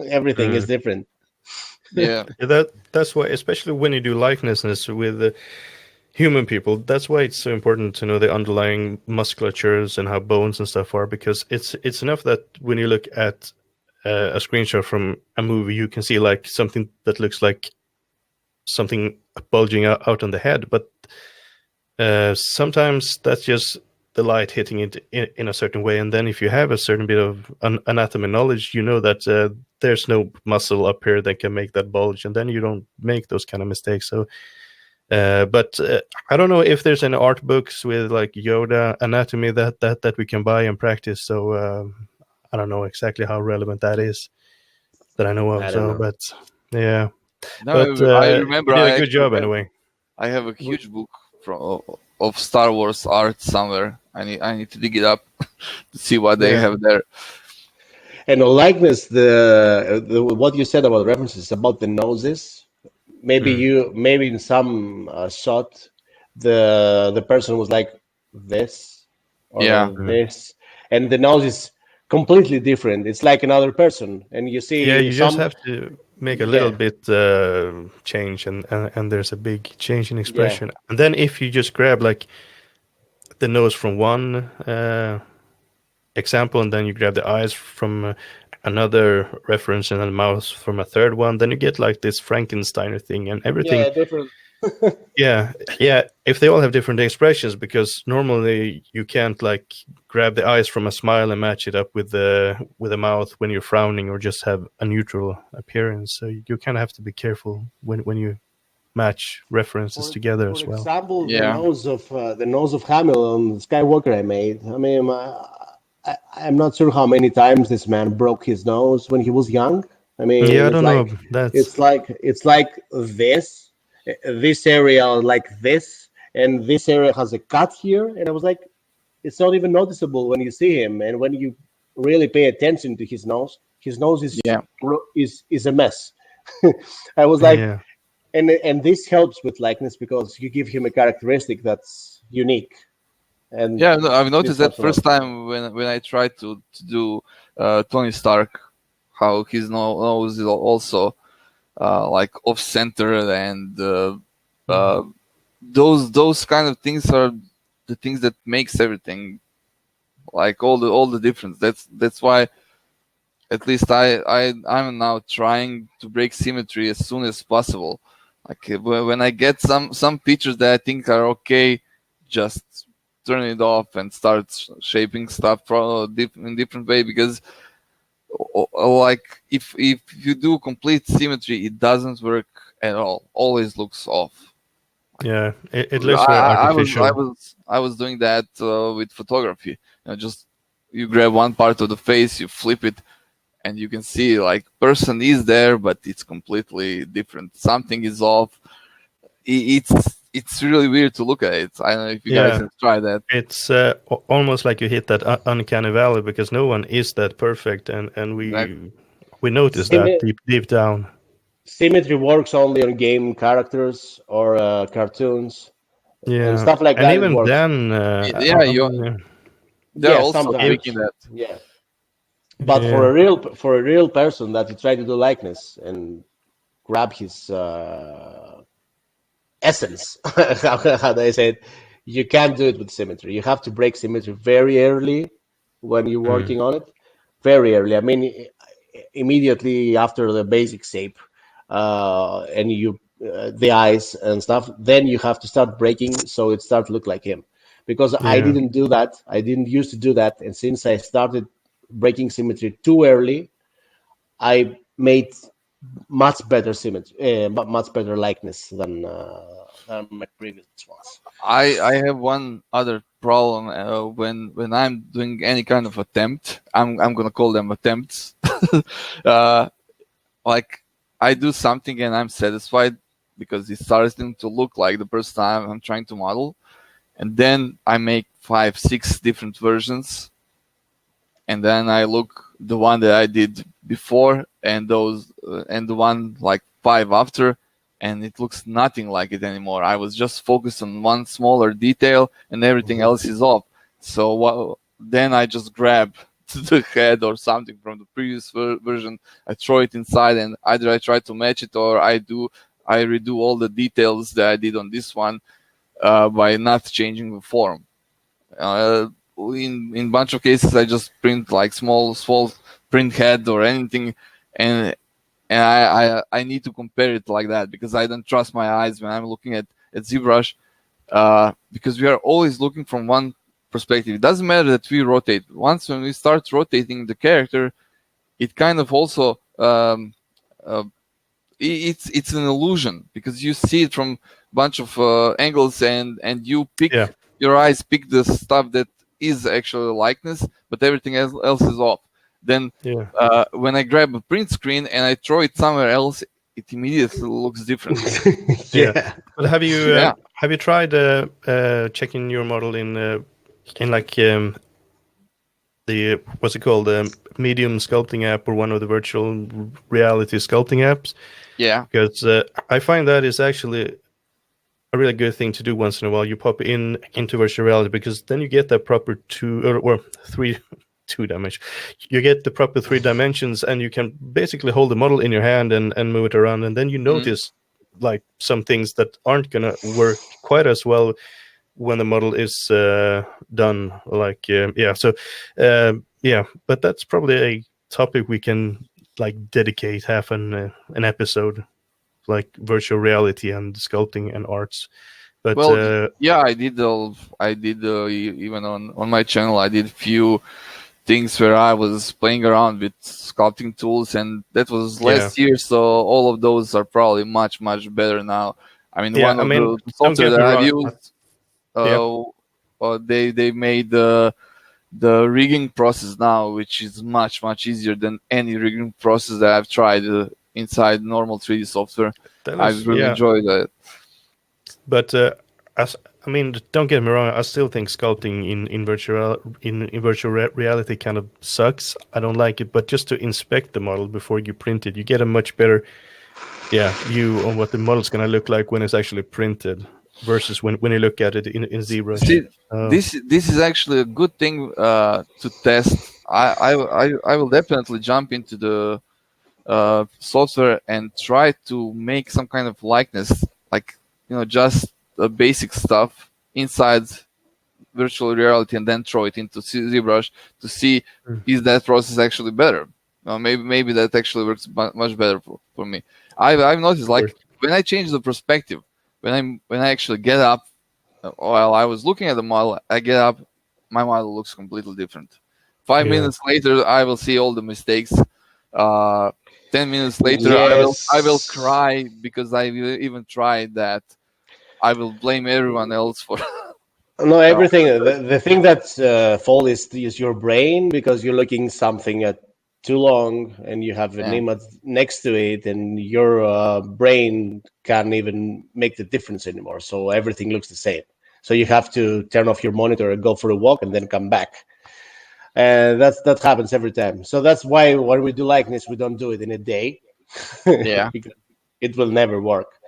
Everything is different. Yeah. That's why, especially when you do likenesses with human people, that's why it's so important to know the underlying musculatures and how bones and stuff are, because it's enough that when you look at a screenshot from a movie, you can see like something that looks like something bulging out on the head, but sometimes that's just the light hitting it in a certain way, and then if you have a certain bit of anatomy knowledge, you know that there's no muscle up here that can make that bulge, and then you don't make those kind of mistakes. So but I don't know if there's any art books with like Yoda anatomy that we can buy and practice, so I don't know exactly how relevant that is that I know of. I don't know. But yeah, No, but I remember. you did I a good job actually anyway. I have a huge book of Star Wars art somewhere. I need to dig it up to see what they have there. And on likeness, the what you said about references about the noses, maybe in some shot the person was like this or Yeah. this, and the nose is completely different. It's like another person, and you Yeah, see you just some. have to make a little Yeah, bit change, and there's a big change in yeah, expression. And then if you just grab like the nose from one example, and then you grab the eyes from another reference, and then the mouth from a third one, then you get like this Frankensteiner thing, and everything. yeah, different. Yeah, yeah. If they all have different expressions, because normally you can't like grab the eyes from a smile and match it up with the mouth when you're frowning, or just have a neutral appearance. So you kind of have to be careful when you match references together For as well. example, Yeah. the nose of Hamilton Skywalker I made. I mean, I'm not sure how many times this man broke his nose when he was young. I Yeah, mean, I don't know. That's it's like this area like this, and this area has a cut here, and I was like, it's not even noticeable when you see him, and when you really pay attention to his nose Yeah. is a mess. I was like, yeah, and this helps with likeness because you give him a characteristic that's unique, and Yeah, no, I've this noticed that helps a lot. first time when I tried to do Tony Stark, how his nose is also like off center, and uh, those kind of things are the things that makes everything, like all the difference. That's why at least I'm now trying to break symmetry as soon as possible. Like when I get some pictures that I think are okay, just turn it off and start shaping stuff in different way, because like if you do complete symmetry, it doesn't work at all. Always looks off. yeah. It looks more artificial. I was doing that with photography. Just you grab one part of the face, you flip it, and you can see like person is there, but it's completely different. Something is off. It's really weird to look at it. I don't know if you guys Yeah, have tried that. it's almost like you hit that uncanny valley, because no one is that perfect, and Exactly. we notice that deep down. Symmetry works only on game characters or cartoons and Yeah, stuff like and that. It even works. then, Yeah, they're Yeah, also sometimes. tweaking that. Yeah, but yeah, for a real person that you try to do likeness and grab his essence, how do I say it? You can't do it with symmetry. You have to break symmetry very early when you're mm, working on it. Very early. I mean, immediately after the basic shape, and you the eyes and stuff, then you have to start breaking so it starts to look like him. Because I yeah, didn't do that. I didn't used to do that, and since I started breaking symmetry too early, I made much better symmetry, much better likeness than my previous ones. I have one other problem when I'm doing any kind of attempt. I'm gonna call them attempts. uh, like I do something and I'm satisfied because it's starting to look like the person I'm trying to model, and then I make 5, 6 different versions, and then I look the one that I did before and those and the one like 5 after, and it looks nothing like it anymore. I was just focused on one smaller detail and everything else is off. So then I just grab the head or something from the previous version, I throw it inside, and either I try to match it or I redo all the details that I did on this one by not changing the form. Uh, in bunch of cases, I just print like small print head or anything, and I need to compare it like that because I don't trust my eyes when I'm looking at ZBrush, because we are always looking from one perspective. It doesn't matter that we rotate. Once when we start rotating the character, it kind of also uh, it's an illusion because you see it from a bunch of angles, and you pick yeah, your eyes pick the stuff that is actually likeness, but everything else is off. Then yeah. when I grab a print screen and I throw it somewhere else, it immediately looks different. Yeah. Yeah. But Yeah. have you tried checking your model in like the what's it called, the Medium sculpting app, or one of the virtual reality sculpting apps? Yeah. Because I find that is actually a really good thing to do once in a while. You pop into virtual reality, because then you get that proper three two dimension. You get the proper 3 dimensions, and you can basically hold the model in your hand and move it around, and then you notice like some things that aren't gonna work quite as well when the model is done. Like but that's probably a topic we can like dedicate half an episode, like virtual reality and sculpting and arts. But I did even on my channel I did few things where I was playing around with sculpting tools, and that was last year, so all of those are probably much better now. I mean, the software that I've used, they made the rigging process now, which is much easier than any rigging process that I've tried inside normal 3D software. I've really enjoyed that. But don't get me wrong, I still think sculpting in virtual reality kind of sucks. I don't like it, but just to inspect the model before you print it, you get a much better view on what the model's going to look like when it's actually printed versus when you look at it in ZBrush. See, this is actually a good thing to test. I will definitely jump into the software and try to make some kind of likeness, like just basic stuff inside virtual reality, and then throw it into ZBrush to see is that process actually better. Maybe that actually works much better for me. I've noticed, like, when I change the perspective, when I actually get up while I was looking at the model, I get up, my model looks completely different. 5 minutes later, I will see all the mistakes. 10 minutes later, I will cry because I even tried that. I will blame everyone else for. No, everything. The thing that's fault is your brain, because you're looking something at too long and you have an image next to it, and your brain can't even make the difference anymore. So everything looks the same. So you have to turn off your monitor and go for a walk and then come back. And that happens every time. So that's why when we do likeness, we don't do it in a day. Because it will never work.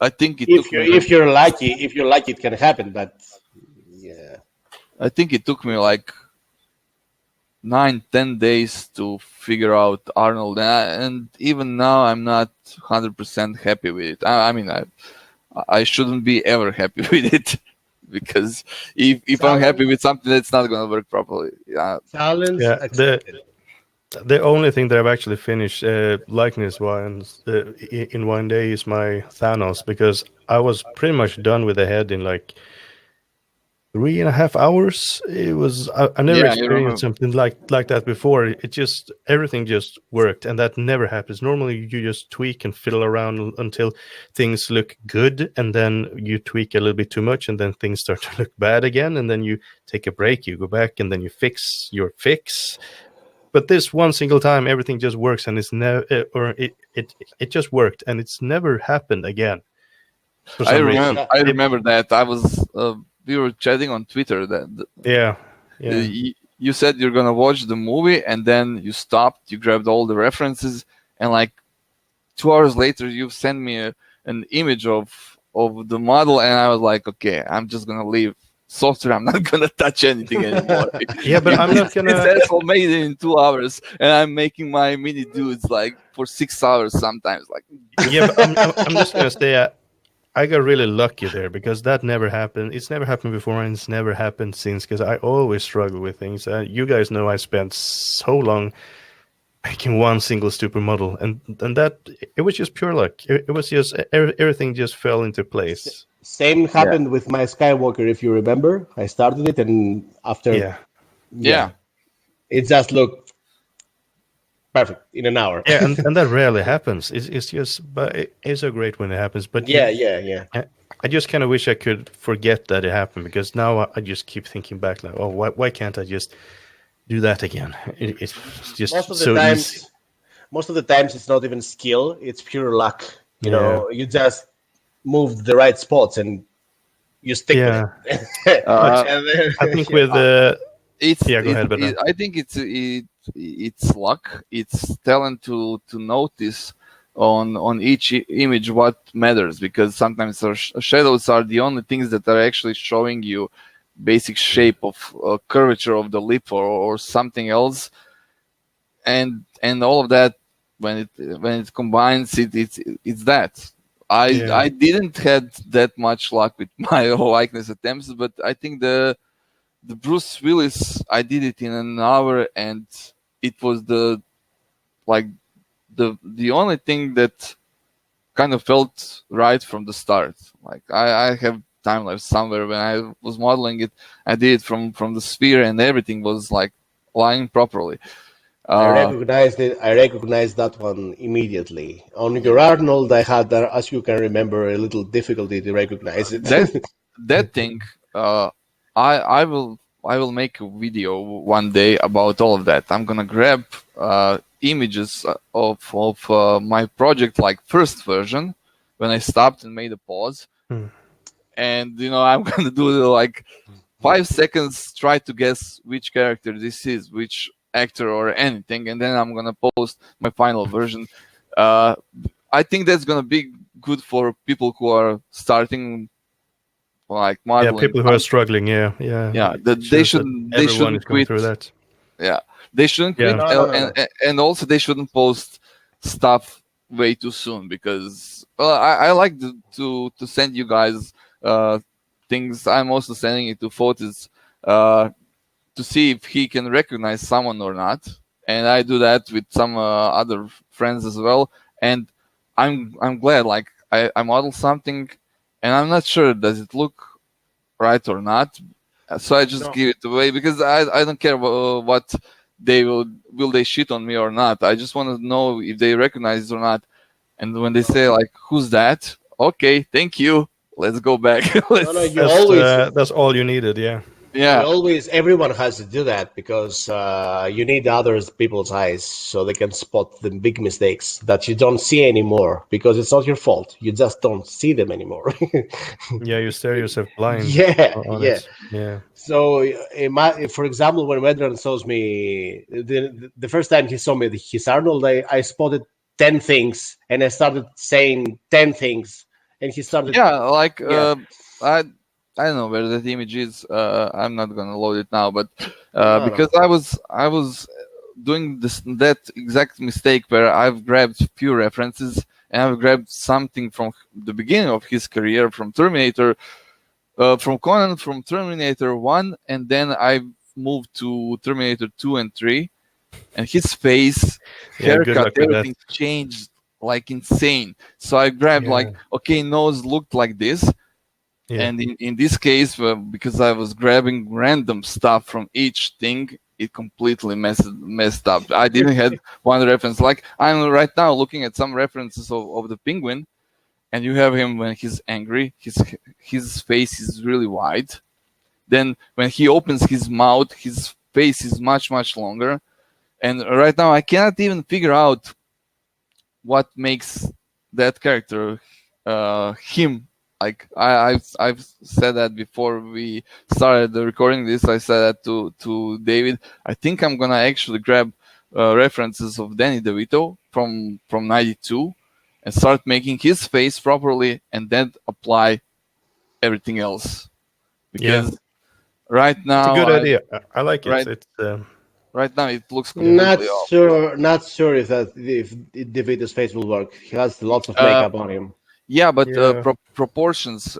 I think if you're lucky, it can happen. But I think it took me like 9-10 days to figure out Arnold, and even now I'm not 100% happy with it. I mean, I shouldn't be ever happy with it, because if I'm happy with something, that's not going to work properly. Challenge accepted. The only thing that I've actually finished likeness-wise in one day is my Thanos, because I was pretty much done with the head in like 3.5 hours. It was I never experienced something like that before. Everything just worked, and that never happens. Normally, you just tweak and fiddle around until things look good, and then you tweak a little bit too much, and then things start to look bad again, and then you take a break, you go back, and then you fix your fix. But this one single time, everything just works, and it's it just worked, and it's never happened again. I remember that. I was we were chatting on Twitter that you said you're gonna watch the movie, and then you stopped, you grabbed all the references, and like 2 hours later, you sent me an image of the model, and I was like, okay, I'm just gonna leave software. I'm not gonna touch anything anymore. But I'm not gonna. This asshole made it in 2 hours, and I'm making my mini dudes like for 6 hours sometimes. Like, but I'm just gonna say I got really lucky there, because that never happened. It's never happened before, and it's never happened since. Because I always struggle with things. You guys know I spent so long making one single stupid model, and that it was just pure luck. It was just everything just fell into place. Same happened with my Skywalker, if you remember. I started it, and after it just looked perfect in an hour. And that rarely happens. It's just, but it's so great when it happens. But I just kind of wish I could forget that it happened, because now I just keep thinking back, like, oh, why can't I just do that again? It's just easy. Most of the times, it's not even skill; it's pure luck. You know, you just moved the right spots and you stick with it. I think with go ahead, but I think it's luck. It's talent to notice on each image what matters, because sometimes shadows are the only things that are actually showing you basic shape of curvature of the lip or something else, and all of that when it combines it's that. I didn't had that much luck with my likeness attempts, but I think the Bruce Willis, I did it in an hour, and it was the only thing that kind of felt right from the start. Like I have time lapse somewhere when I was modeling it. I did it from the sphere, and everything was like lying properly. I recognized it. I recognized that one immediately. On your Arnold, I had, as you can remember, a little difficulty to recognize it. that thing. I will make a video one day about all of that. I'm gonna grab images of my project, like first version, when I stopped and made a pause, and I'm gonna do like 5 seconds, try to guess which character this is, which actor or anything, and then I'm gonna post my final version. I think that's gonna be good for people who are starting, like modeling. Yeah, people who are struggling. Yeah. They shouldn't going quit. through that. Yeah, they shouldn't quit, No. and also they shouldn't post stuff way too soon, because I like to send you guys things. I'm also sending it to Fotis to see if he can recognize someone or not, and I do that with some other friends as well. And I'm glad, like I model something, and I'm not sure does it look right or not, so I just give it away, because I don't care what they will they shit on me or not. I just want to know if they recognize it or not. And when they say like, who's that? Okay, thank you. Let's go back. That's all you needed. Yeah. Everyone has to do that, because you need other people's eyes so they can spot the big mistakes that you don't see anymore, because it's not your fault. You just don't see them anymore. Yeah, you stare yourself blind. Yeah. So, for example, when Vedran shows me the first time he saw me his Arnold, I spotted 10 things, and I started saying 10 things, and he started. I don't know where that image is. I'm not gonna load it now, but because I was doing that exact mistake where I've grabbed few references, and I've grabbed something from the beginning of his career, from Terminator, from Conan, from Terminator 1, and then I moved to Terminator 2 and 3, and his face, haircut, everything changed like insane. So I grabbed nose looked like this. Yeah. And in this case, because I was grabbing random stuff from each thing, it completely messed up. I didn't have one reference. Like I'm right now looking at some references of the Penguin, and you have him when he's angry. His face is really wide. Then when he opens his mouth, his face is much longer. And right now I cannot even figure out what makes that character him. Like I've said that before we started recording this. I said that to David. I think I'm gonna actually grab references of Danny DeVito from '92 and start making his face properly, and then apply everything else. Because right now, it's a good idea. I like it. Right now, it looks completely off. Not sure if DeVito's face will work. He has lots of makeup on him. Yeah, but proportions,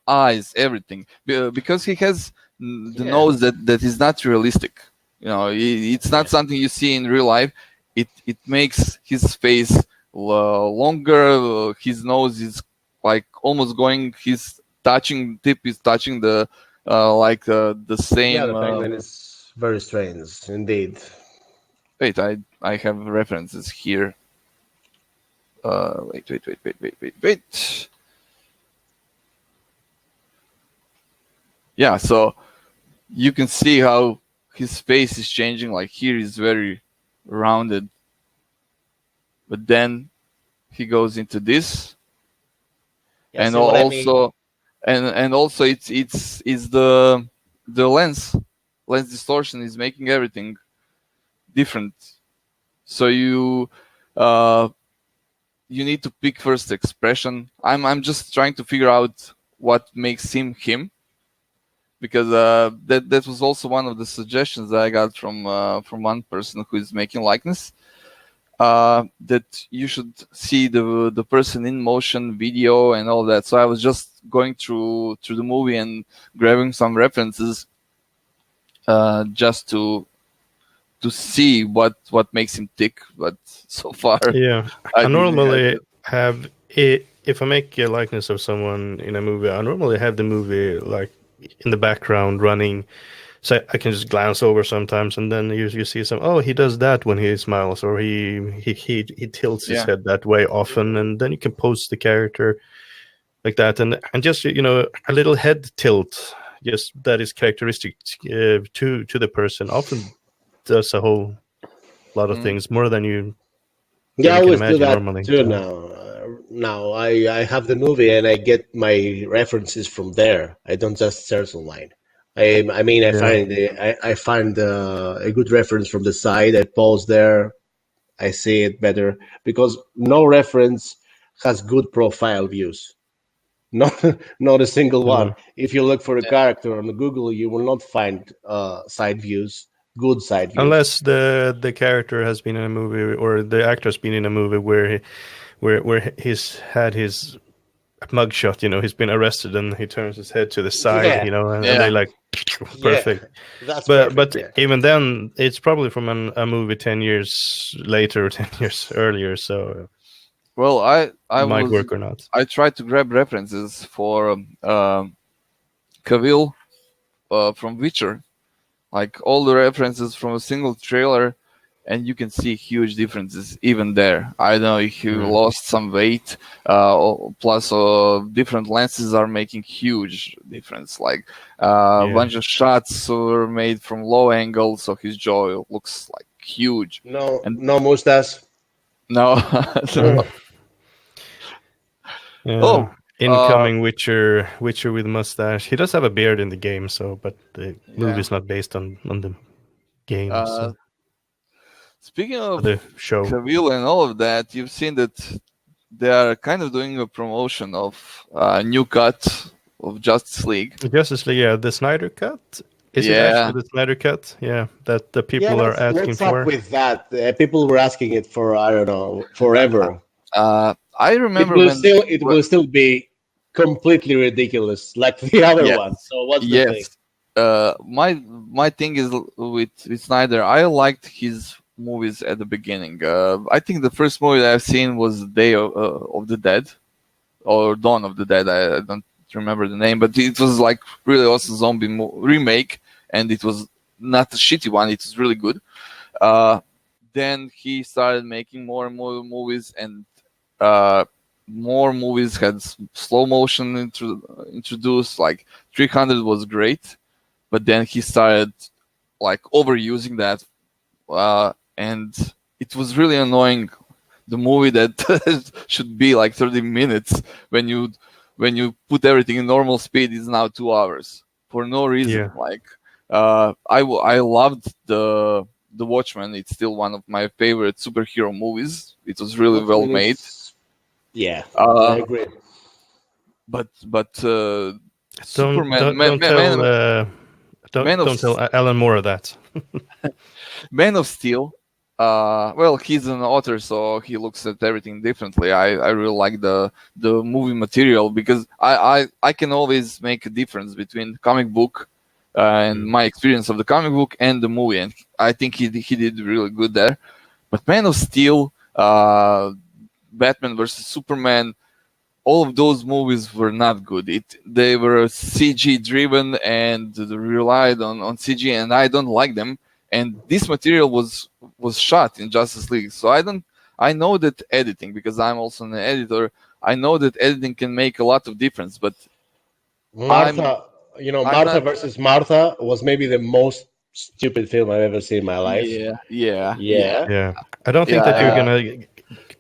eyes, everything, because he has the nose that is not realistic. It's not something you see in real life. It makes his face longer. His nose is like almost going. His tip is touching the the same. Yeah, the penguin is very strange indeed. Wait, I have references here. Wait. Yeah, so you can see how his face is changing. Like here is very rounded, but then he goes into this, and also, and also it's the lens distortion is making everything different. So you you need to pick first the expression. I'm just trying to figure out what makes him him, because that was also one of the suggestions that I got from one person who is making likeness. That you should see the person in motion, video, and all that. So I was just going through the movie and grabbing some references, just to see what makes him tick. But so far, Yeah, I I didn't normally have have it. If I make a likeness of someone in a movie, I normally have the movie like in the background running, so I can just glance over sometimes, and then you see some. Oh, he does that when he smiles, or he tilts his Yeah. head that way often, and then you can pose the character like that, and just a little head tilt, just that is characteristic to the person. Often does a whole lot of things more than you Yeah, I can always do imagine that normally. too So, now. Now I have the movie and I get my references from there. I don't just search online. I mean, I yeah. find I find a good reference from the side. I pause there. I see it better because no reference has good profile views. Not not a single one. No. If you look for a character on Google, you will not find side views, good side views. Unless the character has been in a movie or the actor's been in a movie where he's had his mugshot, he's been arrested and he turns his head to the side, Yeah, and they like yeah, perfect. that's But perfect. Yeah. even then, it's probably from a movie 10 years later or 10 years earlier, so Well, it might work or not. I tried to grab references for Cavill from Witcher, like all the references from a single trailer, and you can see huge differences even there. I don't know if he lost some weight, plus different lenses are making huge difference. Like a bunch of shots were made from low angle, so his jaw looks like huge. No, And no mustache. no, no. Yeah. Oh, Incoming Witcher with mustache. He does have a beard in the game, but the movie's not based on the game. So speaking of the show. Cavill and all of that, you've seen that they are kind of doing a promotion of a new cut of Justice League. Justice League, yeah, the Snyder Cut. Is it actually the Snyder Cut? Yeah, that the people are asking let's for. up with that. People were asking it for I don't know forever. I remember it will still be completely ridiculous like the other one. So what's the thing? My thing is with Snyder. I liked his movies at the beginning. I think the first movie that I've seen was Day of the Dead or Dawn of the Dead. I don't remember the name, but it was like really awesome zombie remake, and it was not a shitty one. It was really good. Then he started making more and more movies, and more movies had slow motion introduced. Like 300 was great, but then he started like overusing that, and it was really annoying. The movie that should be like 30 minutes when you put everything in normal speed is now 2 hours for no reason. Yeah. Like I loved the Watchmen. It's still one of my favorite superhero movies. It was really well made. Yeah, I agree. But Superman, don't tell Alan Moore of that. Man of Steel. Well, he's an author, so he looks at everything differently. I really like the movie material because I can always make a difference between the comic book and my experience of the comic book and the movie, and I think he did really good there. But Man of Steel, Batman versus Superman, all of those movies were not good. They were CG driven and relied on CG, and I don't like them. And this material was shot in Justice League, so I know that editing, because I'm also an editor. I know that editing can make a lot of difference, but Martha versus Martha was maybe the most stupid film I've ever seen in my life. Yeah. I don't think that you're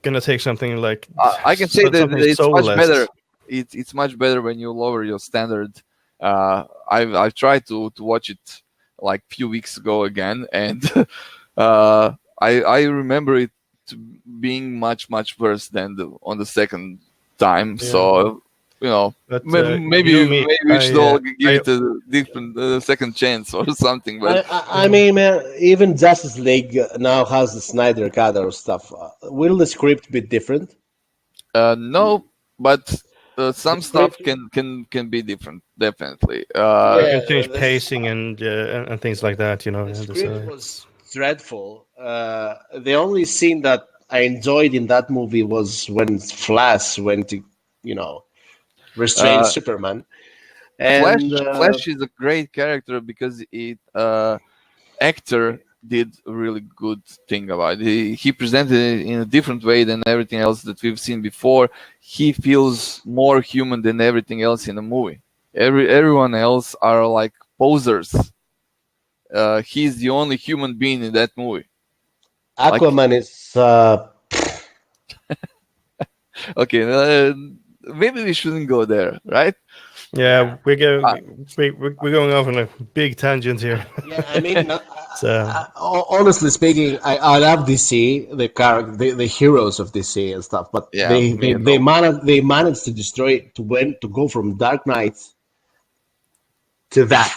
gonna take something like. I can say that it's soulless. much better. It's much better when you lower your standard. I've tried to watch it like a few weeks ago again, and I remember it being much worse than on the second time. So But, maybe you know me, we should all give I- it a different second chance or something. But I mean, man, even Justice League now has the Snyder Cut or stuff. Will the script be different? no, but some The stuff script, can be different, definitely. you can yeah, change pacing and things like that. You know. the and script so- was dreadful. The only scene that I enjoyed in that movie was when Flash went to, restrain Uh, Superman. Flash And Flash is a great character because actor did a really good thing about it. He presented it in a different way than everything else that we've seen before. He feels more human than everything else in the movie. Everyone else are like posers. He's the only human being in that movie. Aquaman is Okay, maybe we shouldn't go there, right? Yeah, we're going off on a big tangent here. yeah. I mean, So honestly speaking, I love DC, the heroes of DC and stuff, but Yeah, me as well. they managed to destroy it to go from Dark Knight to that.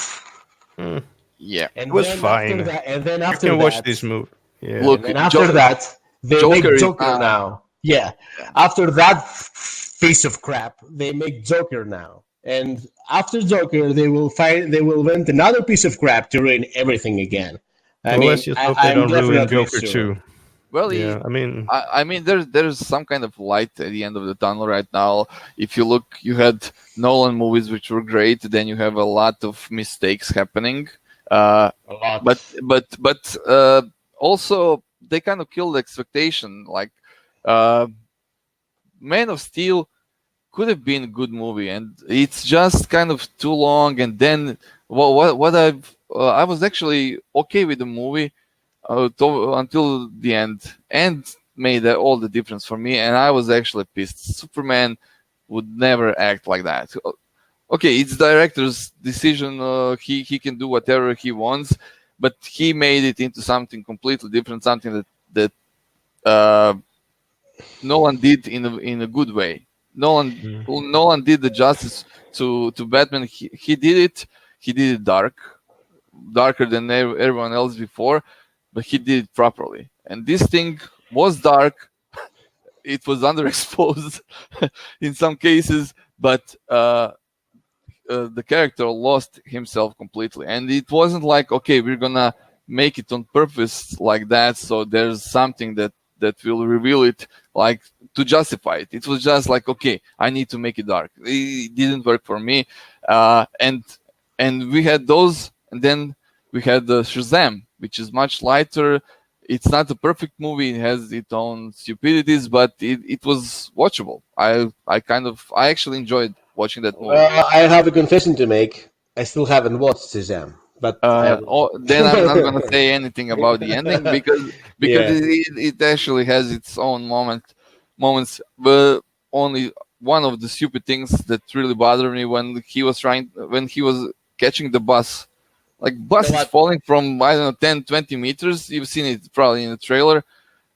Yeah. And it was then fine. After that, and then You after can watch that, this movie. Yeah. Look, and then after that, they Joker make is Joker now. Yeah. After that piece of crap, they make Joker now. And after Joker, they will invent another piece of crap to ruin everything again. I mean, let's just hope they I'm don't ruin definitely Joker sure. too. well, Yeah, I mean, I mean, there's some kind of light at the end of the tunnel right now. If you look, you had Nolan movies which were great. Then you have a lot of mistakes happening. A lot. But also they kind of killed the expectation. Like Man of Steel could have been a good movie, and it's just kind of too long. And then what I was actually okay with the movie until the end made all the difference for me, and I was actually pissed. Superman would never act like that. Okay, it's director's decision. He can do whatever he wants, but he made it into something completely different, something that Nolan did in a good way. Nolan did the justice to Batman. He did it. He did it darker than everyone else before, but he did it properly. And this thing was dark. It was underexposed in some cases, but the character lost himself completely. And it wasn't like, okay, we're gonna make it on purpose like that, so there's something that will reveal it, like to justify it. It was just like, okay, I need to make it dark. It didn't work for me, and we had those, and then we had the Shazam, which is much lighter. It's not a perfect movie. It has its own stupidities, but it was watchable. I actually enjoyed watching that movie. Well, I have a confession to make. I still haven't watched Shazam, but Then I'm not gonna say anything about the ending because Yeah. it actually has its own moments. But only one of the stupid things that really bothered me when he was catching the bus. Like bus is falling from, I don't know, 10, 20 meters. You've seen it probably in the trailer,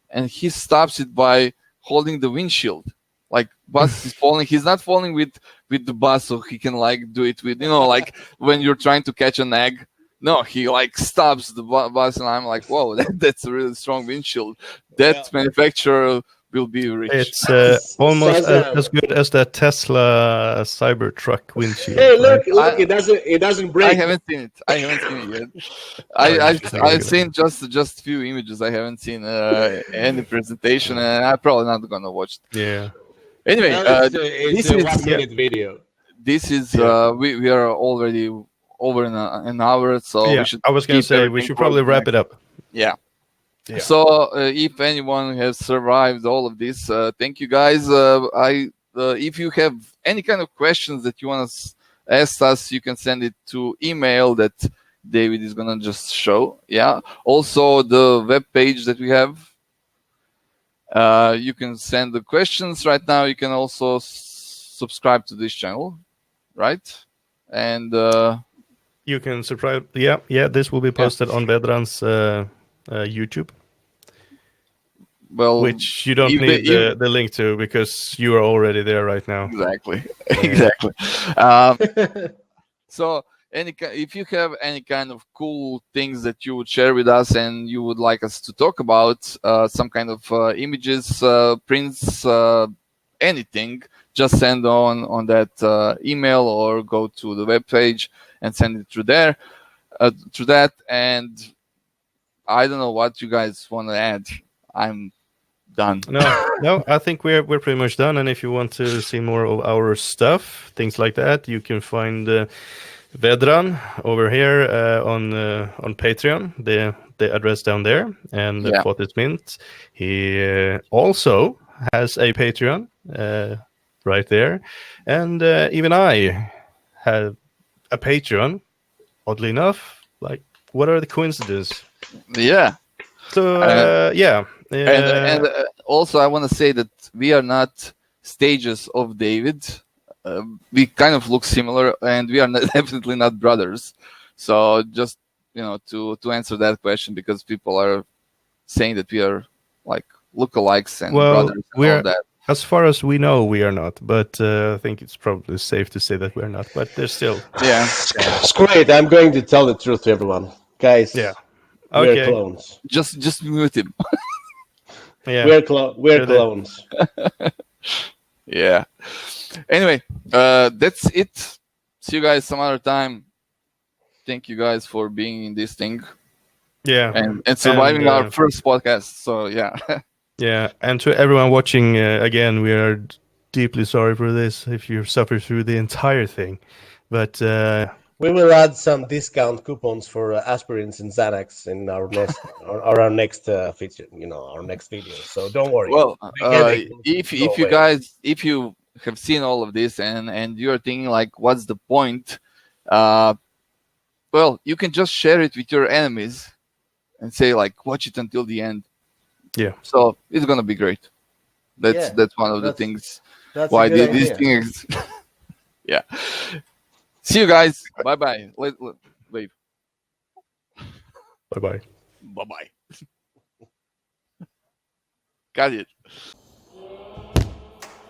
and he stops it by holding the windshield. Like bus is falling. He's not falling with the bus, so he can like do it with, like when you're trying to catch an egg. No, he like stops the bus, and I'm like, whoa, that's a really strong windshield. That manufacturer will be rich. it's almost Shazam. as good as that Tesla Cybertruck windshield. Hey, look! I- It doesn't I break. haven't seen it. Yet. it's I've seen just few images. I haven't seen any presentation, and I'm probably not gonna watch it. Yeah. Anyway, It's a 1 minute video. this is we are already over an hour, so Yeah, we should. I was going to keep say we everything should probably close wrap back. it up. Yeah. Yeah. So if anyone has survived all of this, thank you guys. If you have any kind of questions that you want to ask us, you can send it to email that David is gonna just show. Yeah. Also the web page that we have. You can send the questions right now. You can also subscribe to this channel, right? And You can subscribe. Yeah. This will be posted on Vedran's YouTube. well, which you don't if need the- the link to because you are already there right now. exactly, Yeah. exactly. So, if you have any kind of cool things that you would share with us and you would like us to talk about, some kind of images, prints, anything, just send on that email or go to the webpage and send it through there, through that. And I don't know what you guys want to add. I'm done. No, I think we're pretty much done. And if you want to see more of our stuff, things like that, you can find Vedran over here on Patreon. The address down there, and Yeah. Fotis Mint. He also has a Patreon right there, and even I have a Patreon. Oddly enough, like what are the coincidences? Yeah. So yeah. And also, I want to say that we are not stages of David. We kind of look similar, and we are definitely not brothers. So just to answer that question, because people are saying that we are like lookalikes and brothers and all that. As far as we know, we are not. But I think it's probably safe to say that we're not. But there's still. Yeah. Screw it. I'm going to tell the truth to everyone, guys. Yeah. We're Okay. clones. Just mute him. Yeah. We're clones. Yeah. Anyway, that's it. See you guys some other time. Thank you guys for being in this thing. Yeah. And surviving our first podcast. So yeah. Yeah. And to everyone watching, again, we are deeply sorry for this if you suffer through the entire thing. But we will add some discount coupons for aspirins and Xanax in our next feature, our next video. So don't worry. Well, if you have seen all of this and you're thinking like, what's the point? Well, you can just share it with your enemies and say like, watch it until the end. Yeah. So it's gonna be great. That's one of the things why these things. Yeah. See you guys. Bye bye. Wave. Bye bye. Bye bye. Got it.